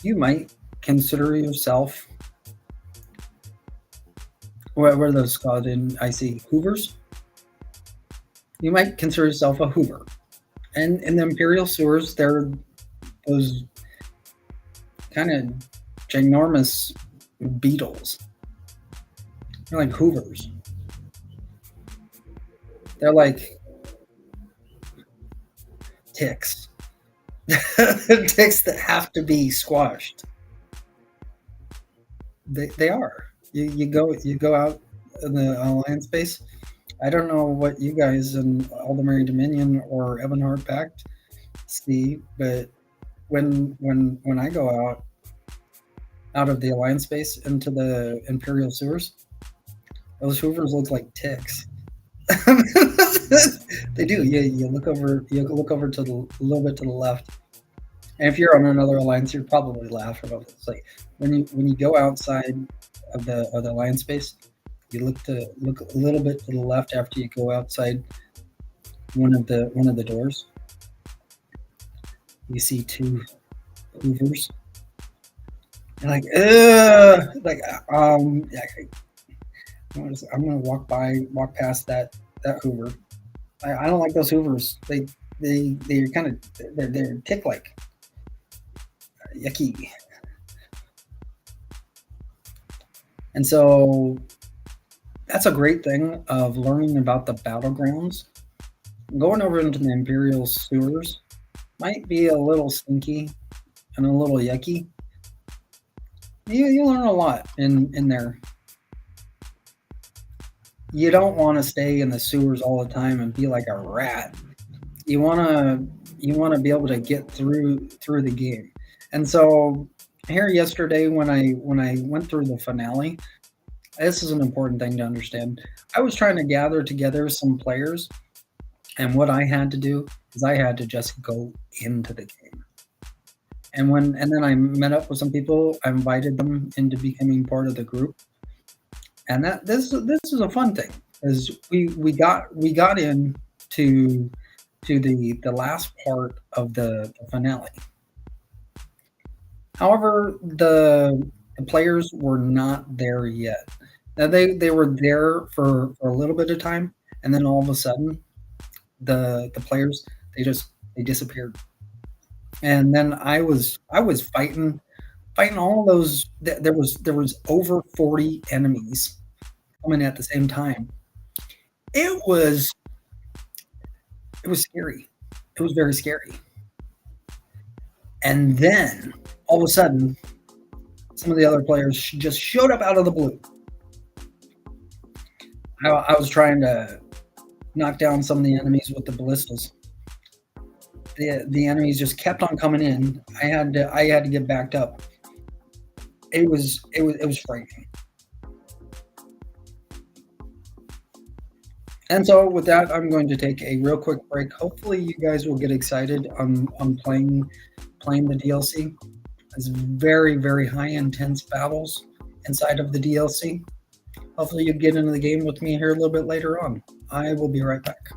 You might consider yourself, what are those called in IC? Hoovers? You might consider yourself a Hoover. And in the Imperial sewers, there are those kind of ginormous beetles. They're like Hoovers. They're like ticks. Ticks that have to be squashed. They are. You go out in the Alliance base. I don't know what you guys in Aldemary Dominion or Ebonheart Pact see, but when I go out of the Alliance base into the Imperial sewers, those Hoovers look like ticks. They do. You look over. You look over to the a little bit to the left, and if you're on another alliance, you're probably laughing about this. Like when you go outside of the alliance space, you look a little bit to the left after you go outside one of the doors. You see two Hoovers. You're like, ugh, like yeah, I'm gonna walk past that Hoover. I don't like those Hoovers. They're kind of they're tick like yucky. And so that's a great thing of learning about the battlegrounds. Going over into the Imperial sewers might be a little stinky and a little yucky. You learn a lot in there. You don't want to stay in the sewers all the time and be like a rat. You want to be able to get through the game. And so here yesterday when I went through the finale, this is an important thing to understand. I was trying to gather together some players, and what I had to do is I had to just go into the game. And then I met up with some people, I invited them into becoming part of the group. And this is a fun thing, is we got in to the last part of the finale. However, the players were not there yet. Now they were there for a little bit of time, and then all of a sudden, the players they disappeared. And then I was fighting all those. There was over 40 enemies coming at the same time. It was scary. It was very scary. And then all of a sudden, some of the other players just showed up out of the blue. I was trying to knock down some of the enemies with the ballistas. The enemies just kept on coming in. I had to get backed up. It was frightening. And so with that, I'm going to take a real quick break. Hopefully you guys will get excited on playing the DLC. It's very, very high intense battles inside of the DLC. Hopefully you get into the game with me here a little bit later on. I will be right back.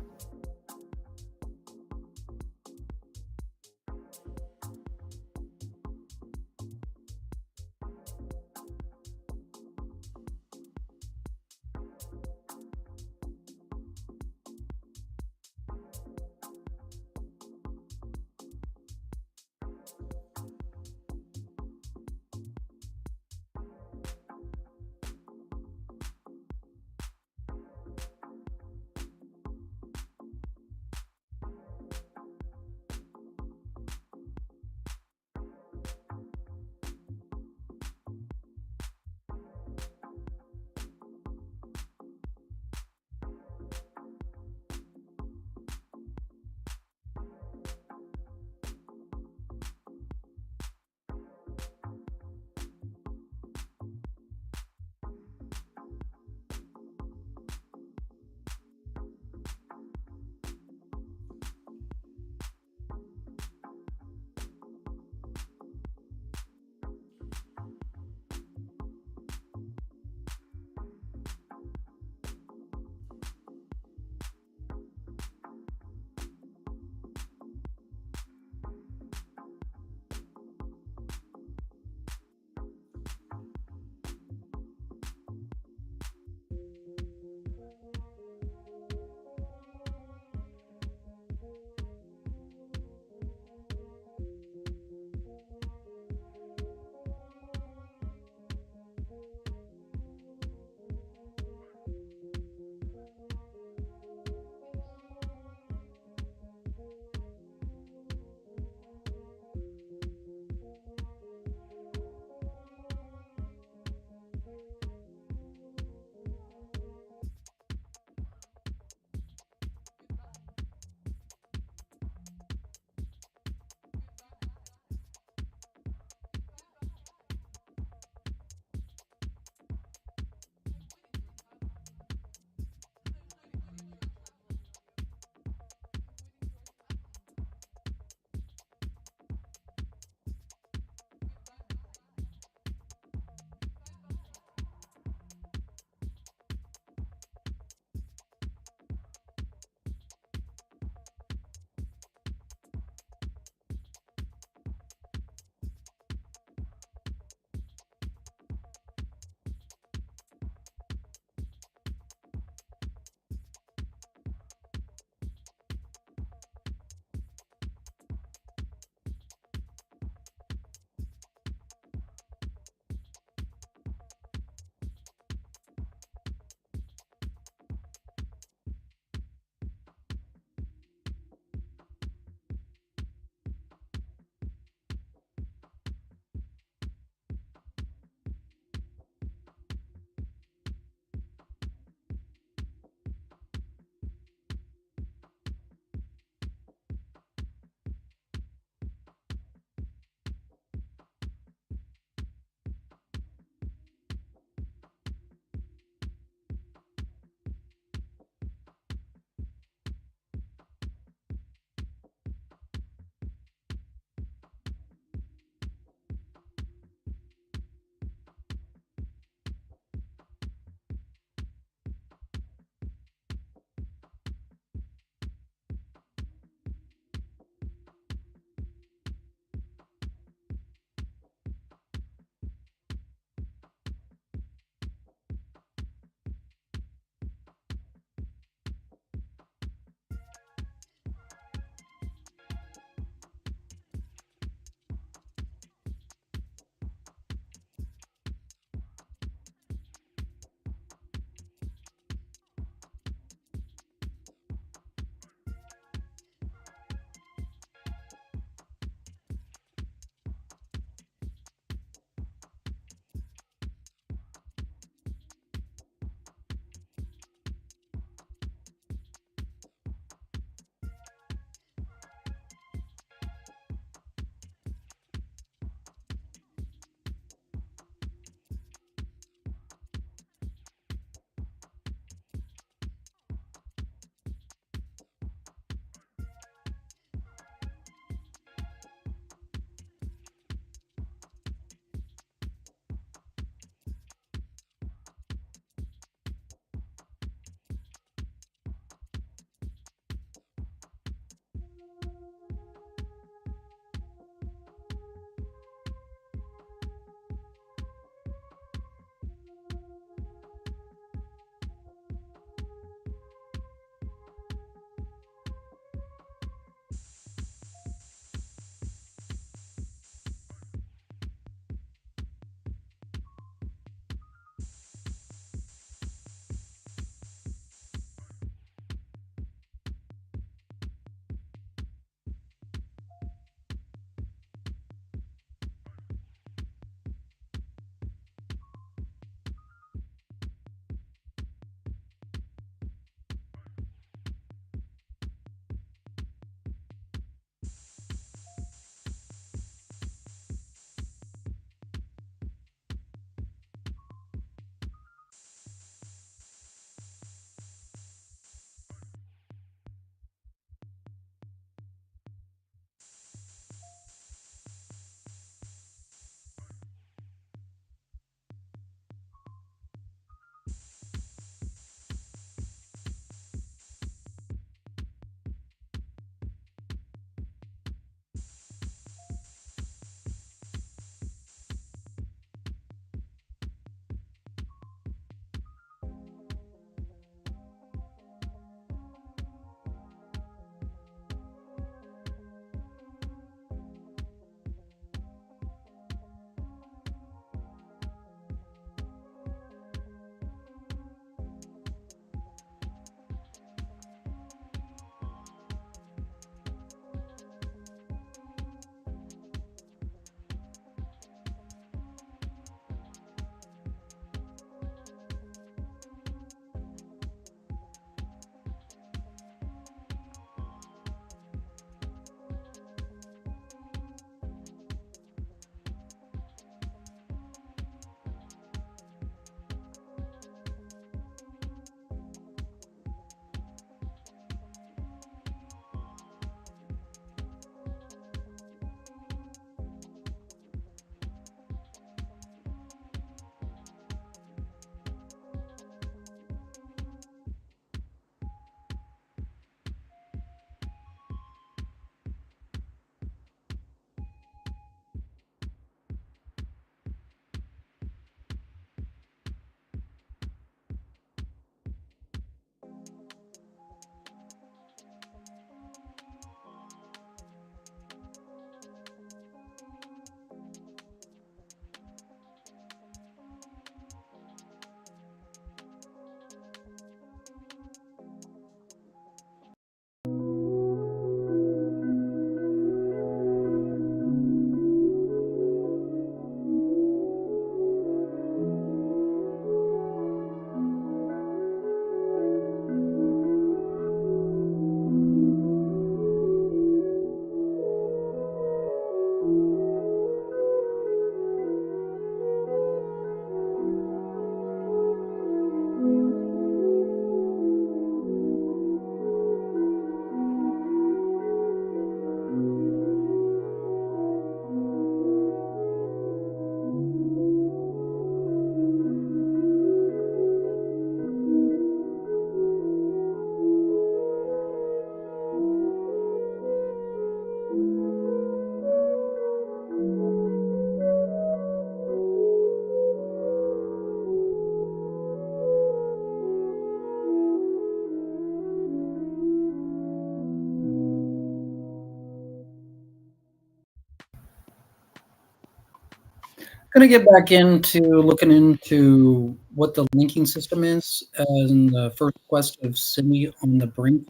Gonna get back into looking into what the linking system is in the first quest of City on the Brink,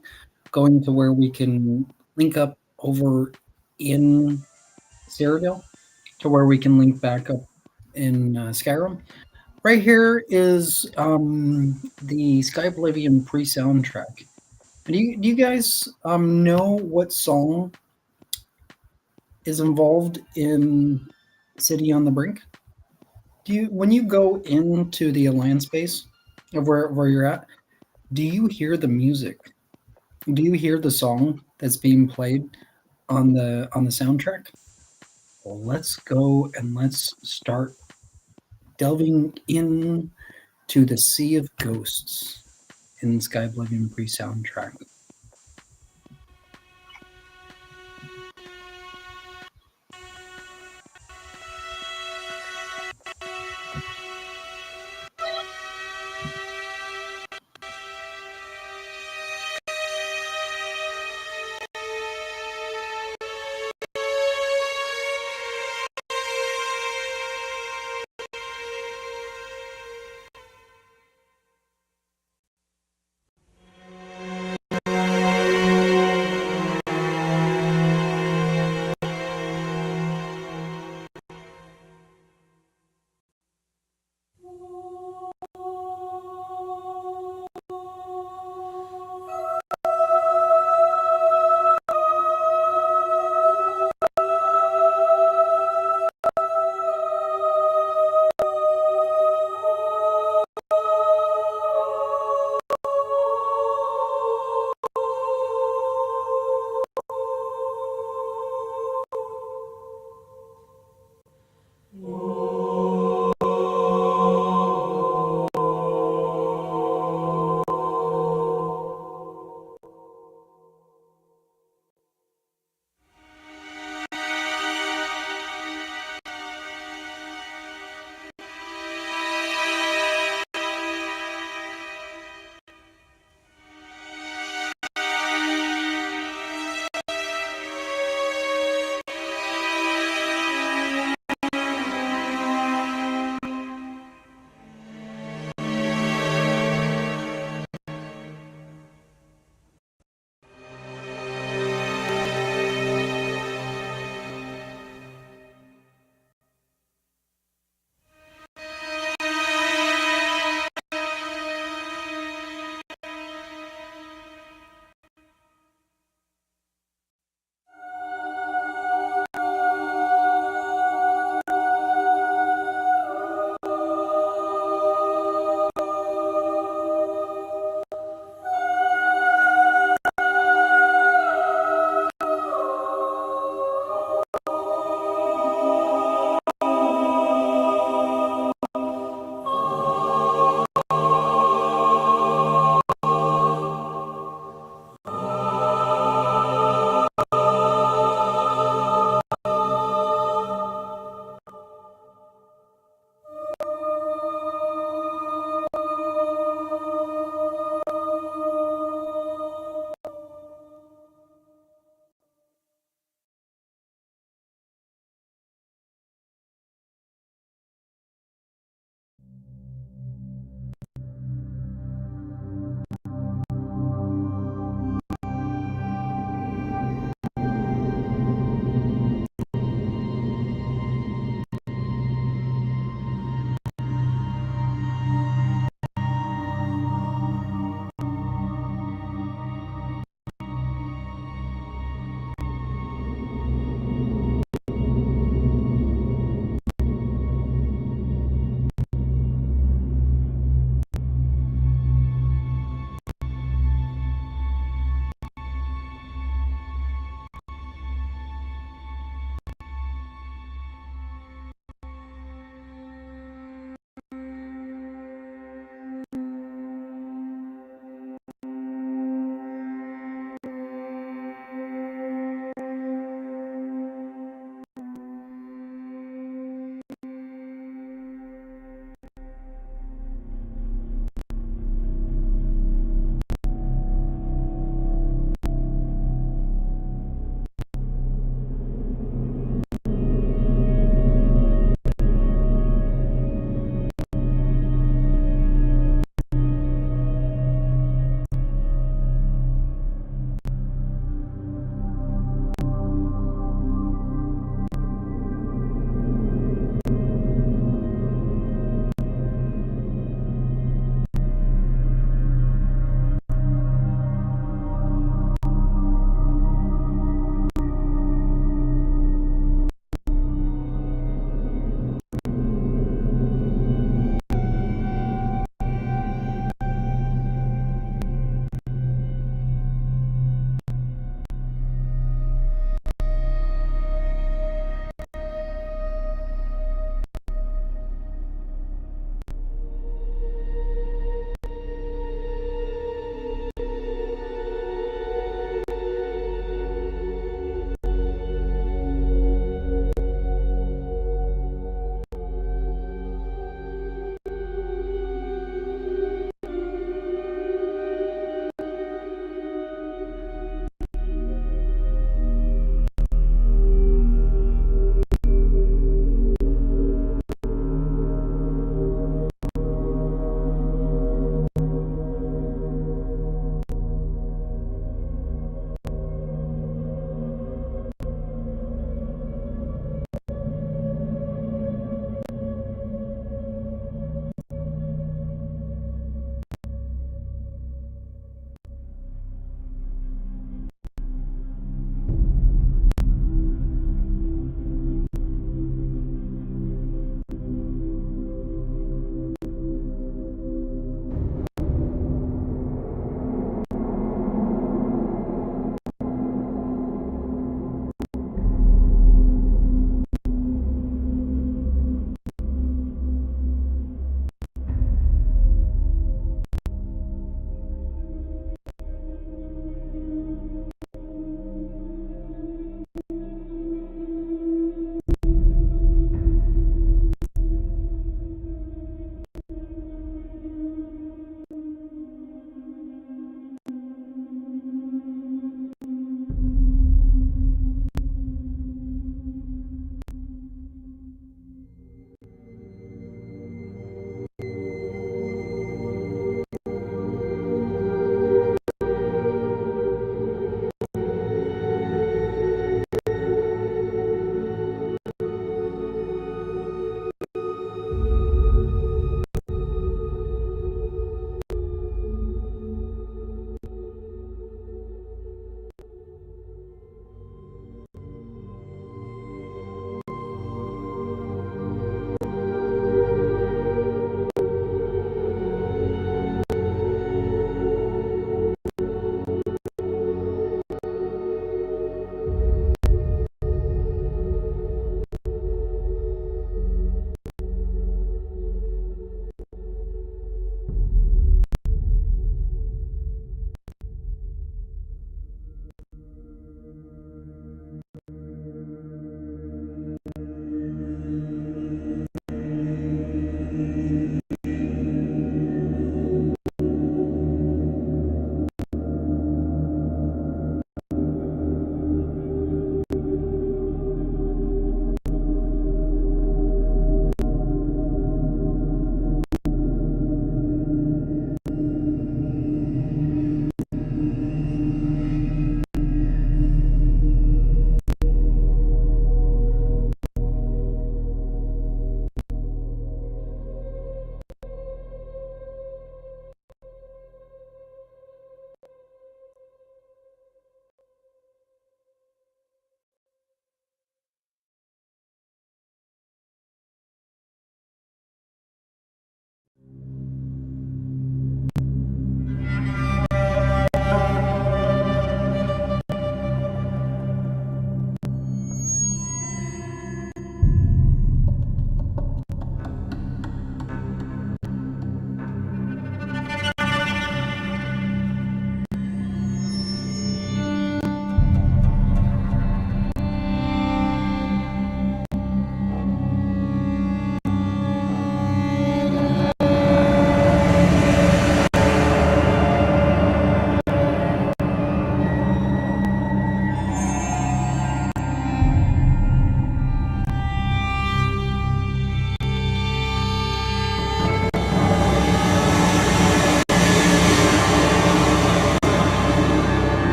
going to where we can link up over in Cyrodiil to where we can link back up in Skyrim. Right here is the Sky Oblivion pre-soundtrack. Do you guys know what song is involved in City on the Brink? Do you when you go into the land space of where you're at, do you hear the music? Do you hear the song that's being played on the soundtrack? Well, let's go and let's start delving in to the Sea of Ghosts in Sky Oblivion pre soundtrack.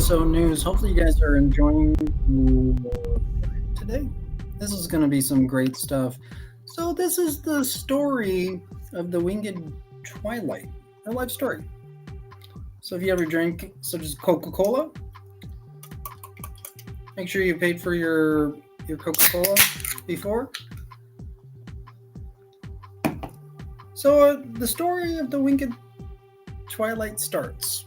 ESO news. Hopefully, you guys are enjoying today. This is going to be some great stuff. So, this is the story of the Winged Twilight, her life story. So, if you ever drink such as Coca-Cola, make sure you paid for your Coca-Cola before. So, the story of the Winged Twilight starts.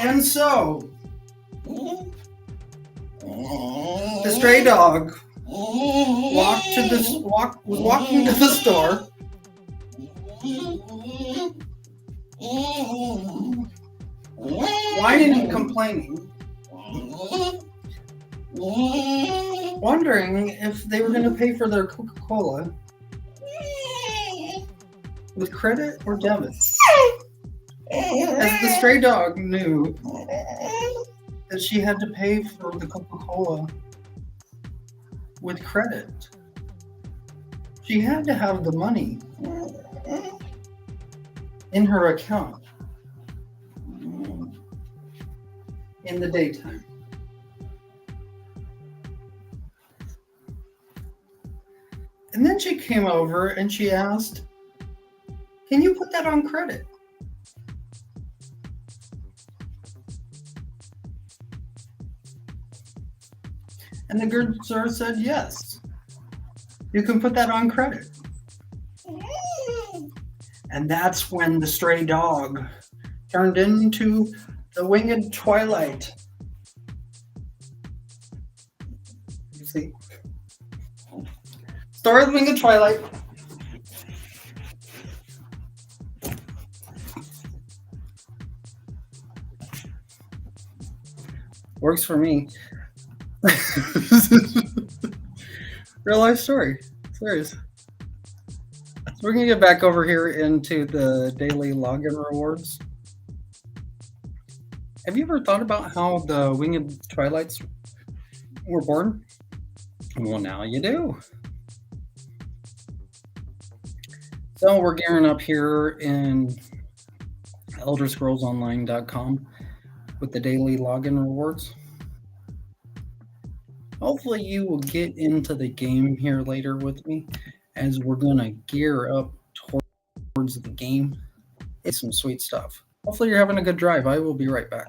And so, the stray dog was walking to the store, whining and complaining, wondering if they were going to pay for their Coca-Cola with credit or debit. As the stray dog knew that she had to pay for the Coca-Cola with credit. She had to have the money in her account in the daytime. And then she came over and she asked, "Can you put that on credit?" And the good sir said, "Yes, you can put that on credit." And that's when the stray dog turned into the Winged Twilight. You see? Story of the Winged Twilight. Works for me. Real life story. Serious. So we're going to get back over here into the daily login rewards. Have you ever thought about how the Winged Twilights were born? Well, now you do. So we're gearing up here in ElderScrollsOnline.com with the daily login rewards. Hopefully you will get into the game here later with me as we're going to gear up towards the game. It's some sweet stuff. Hopefully you're having a good drive. I will be right back.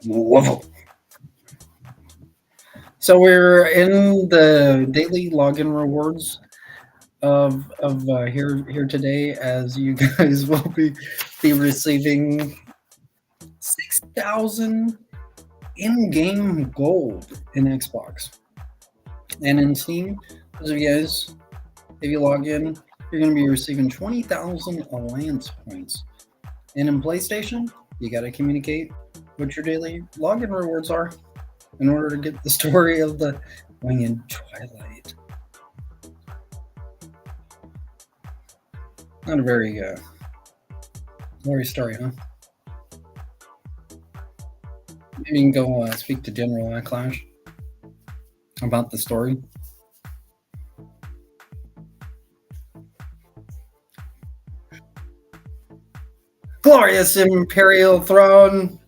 Whoa. So we're in the daily login rewards of here today, as you guys will be receiving 6,000 in-game gold in Xbox and in Steam. Those of you guys, if you log in, you're going to be receiving 20,000 alliance points. And in PlayStation, you got to communicate what your daily login rewards are in order to get the story of the Winged Twilight. Not a very story, huh? Maybe you can go speak to General Clash about the story. Glorious Imperial Throne!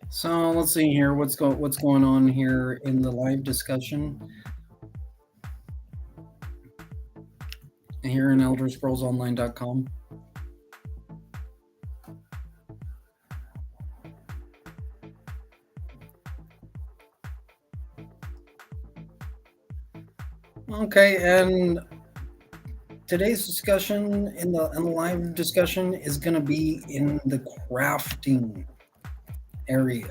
So let's see here what's going on here in the live discussion here in ElderScrollsOnline.com. Okay, and today's discussion in the live discussion is going to be in the crafting area.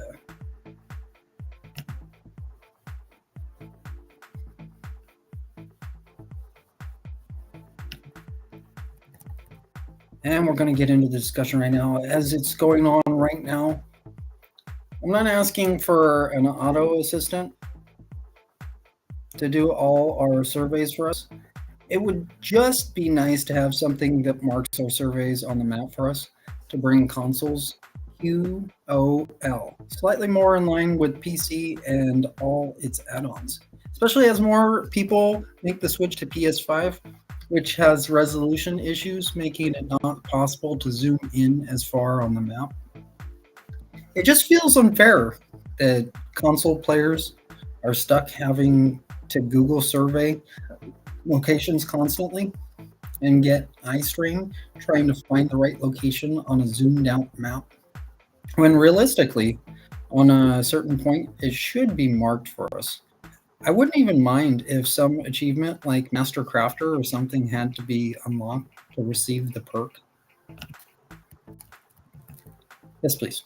And we're going to get into the discussion right now. As it's going on right now, I'm not asking for an auto assistant to do all our surveys for us. It would just be nice to have something that marks our surveys on the map for us to bring consoles QOL, slightly more in line with PC and all its add-ons, especially as more people make the switch to PS5, which has resolution issues, making it not possible to zoom in as far on the map. It just feels unfair that console players are stuck having to Google survey locations constantly and get eye strain trying to find the right location on a zoomed out map, when realistically, on a certain point, it should be marked for us. I wouldn't even mind if some achievement like Master Crafter or something had to be unlocked to receive the perk. Yes, please.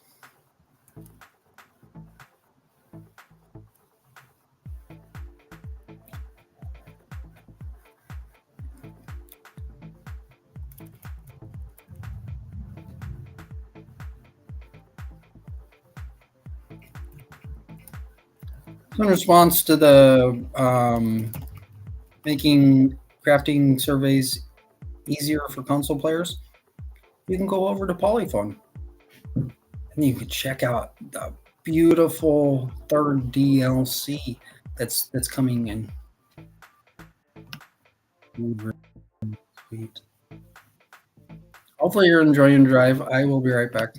So in response to the making crafting surveys easier for console players, you can go over to Polyphone and you can check out the beautiful third DLC that's coming in. Sweet. Hopefully you're enjoying the drive. I will be right back.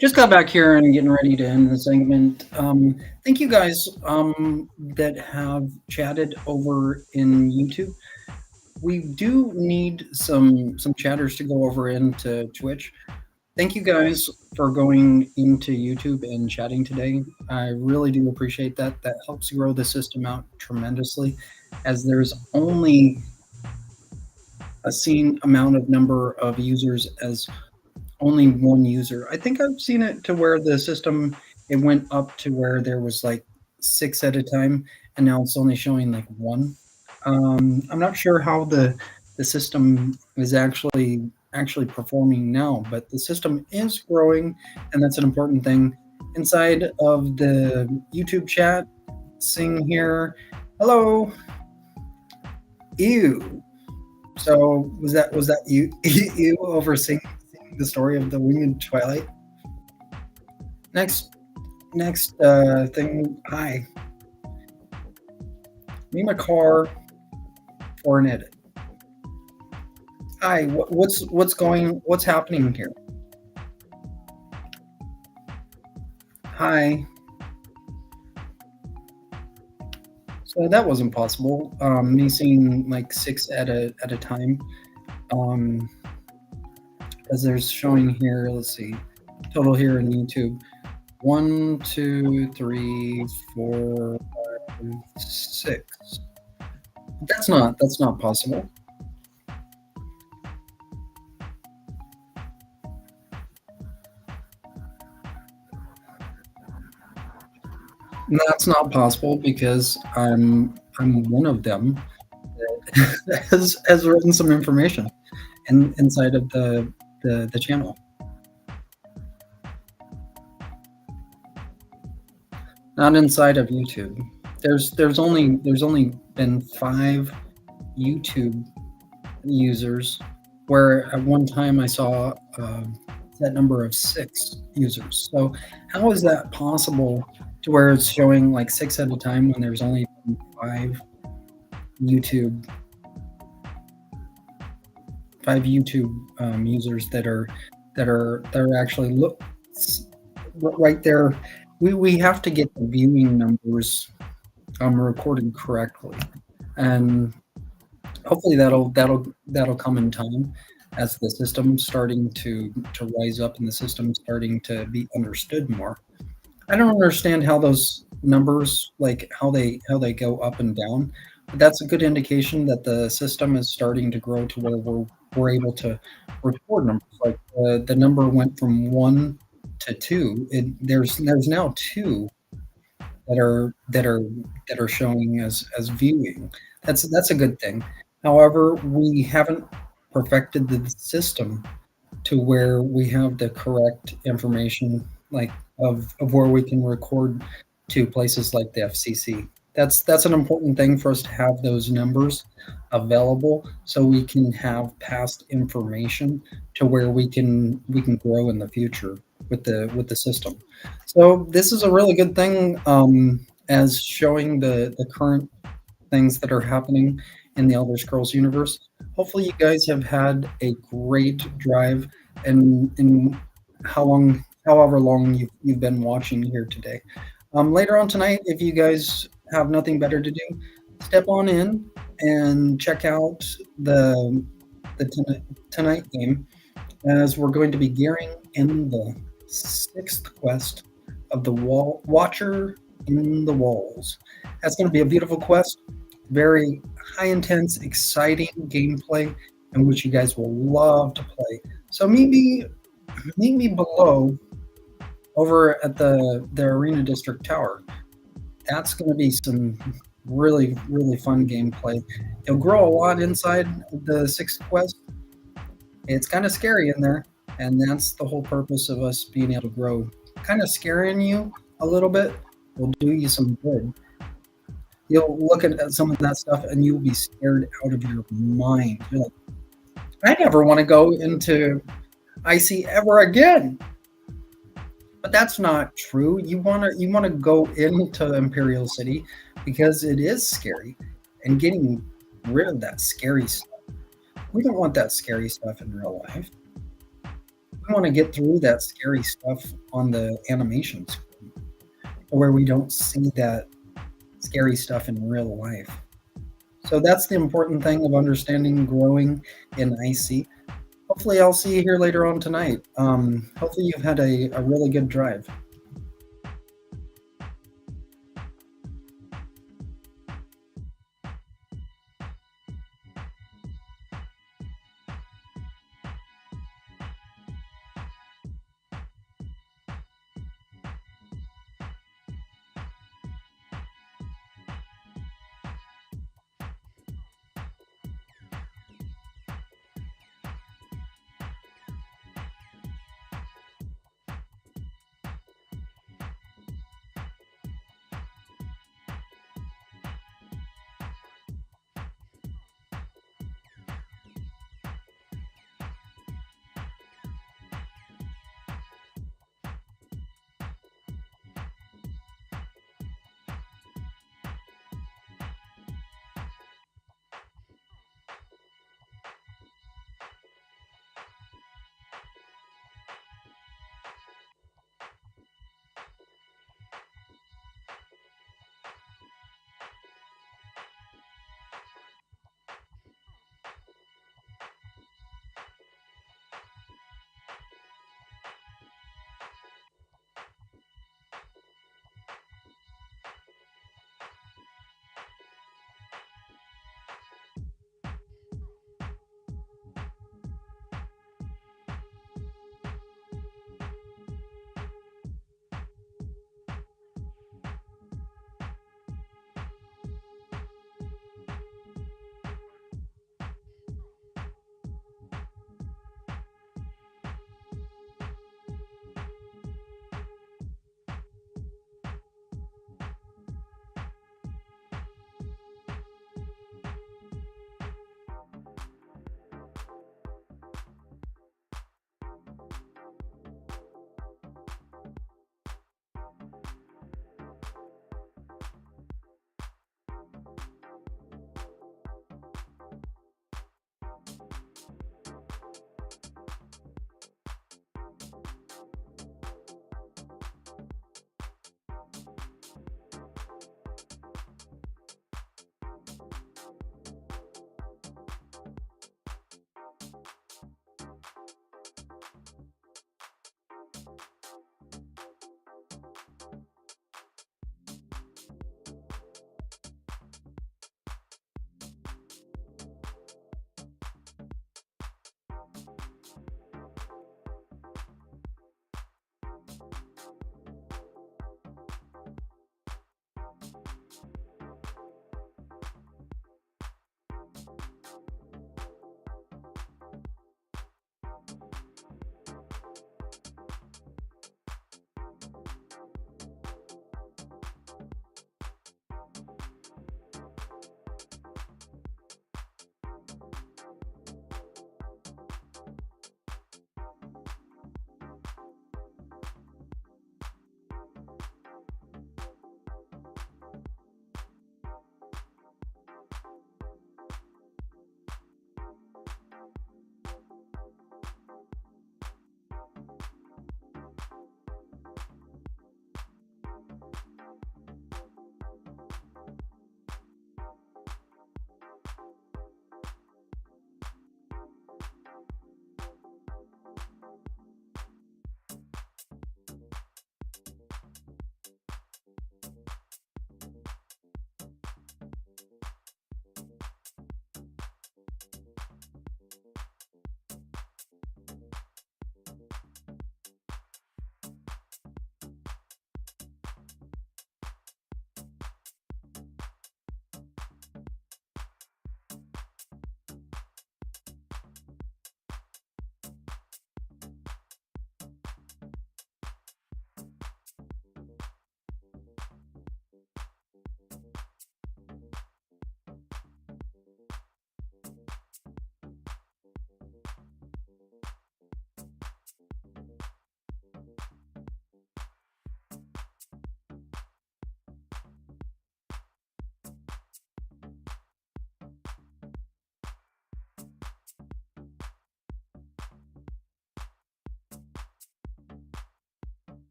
Just got back here and getting ready to end the segment. Thank you guys that have chatted over in YouTube. We do need some chatters to go over into Twitch. Thank you guys for going into YouTube and chatting today. I really do appreciate that. That helps grow the system out tremendously, as there's only a seen amount of number of users as only one user. I think I've seen it to where the system it went up to where there was like 6 at a time, and now it's only showing like one. I'm not sure how the system is actually performing now, but the system is growing, and that's an important thing. Inside of the YouTube chat, Sing here, hello, ew. So was that you you overseeing the story of the Winged Twilight? Next thing. Hi, name a car for an edit. Hi, what's happening here? Hi. So that wasn't possible. Me seeing like 6 at a time. As there's showing here, let's see, total here in YouTube. 1, 2, 3, 4, 5, 6. That's not possible. That's not possible because I'm one of them that has written some information inside of the channel. Not inside of YouTube. There's only been 5 YouTube users, where at one time I saw that number of 6 users. So how is that possible to where it's showing like 6 at a time when there's only 5 YouTube users that are actually look right there. We have to get the viewing numbers recorded correctly, and hopefully that'll come in time as the system's starting to rise up and the system's starting to be understood more. I don't understand how those numbers, like how they go up and down, but that's a good indication that the system is starting to grow to where we're able to record numbers. Like the number went from 1 to 2. There's now 2 that are showing as viewing. That's a good thing. However, we haven't perfected the system to where we have the correct information, like of where we can record to places like the FCC. That's an important thing for us to have those numbers available, so we can have past information to where we can grow in the future with the system. So this is a really good thing, as showing the current things that are happening in the Elder Scrolls universe. Hopefully you guys have had a great drive, and in however long you've been watching here today. Later on tonight, if you guys have nothing better to do, step on in and check out the tonight game, as we're going to be gearing in the 6th quest of the Watcher in the Walls. That's going to be a beautiful quest, very high intense, exciting gameplay in which you guys will love to play. So meet me below over at the Arena District Tower. That's going to be some really fun gameplay. You'll grow a lot inside the 6th quest. It's kind of scary in there, and that's the whole purpose of us being able to grow. Kind of scaring you a little bit will do you some good. You'll look at some of that stuff and you'll be scared out of your mind. You're like, I never want to go into IC ever again. But that's not true. You want to go into Imperial City because it is scary, and getting rid of that scary stuff. We don't want that scary stuff in real life. We want to get through that scary stuff on the animation screen, where we don't see that scary stuff in real life. So that's the important thing of understanding growing in IC. Hopefully I'll see you here later on tonight. Hopefully you've had a really good drive.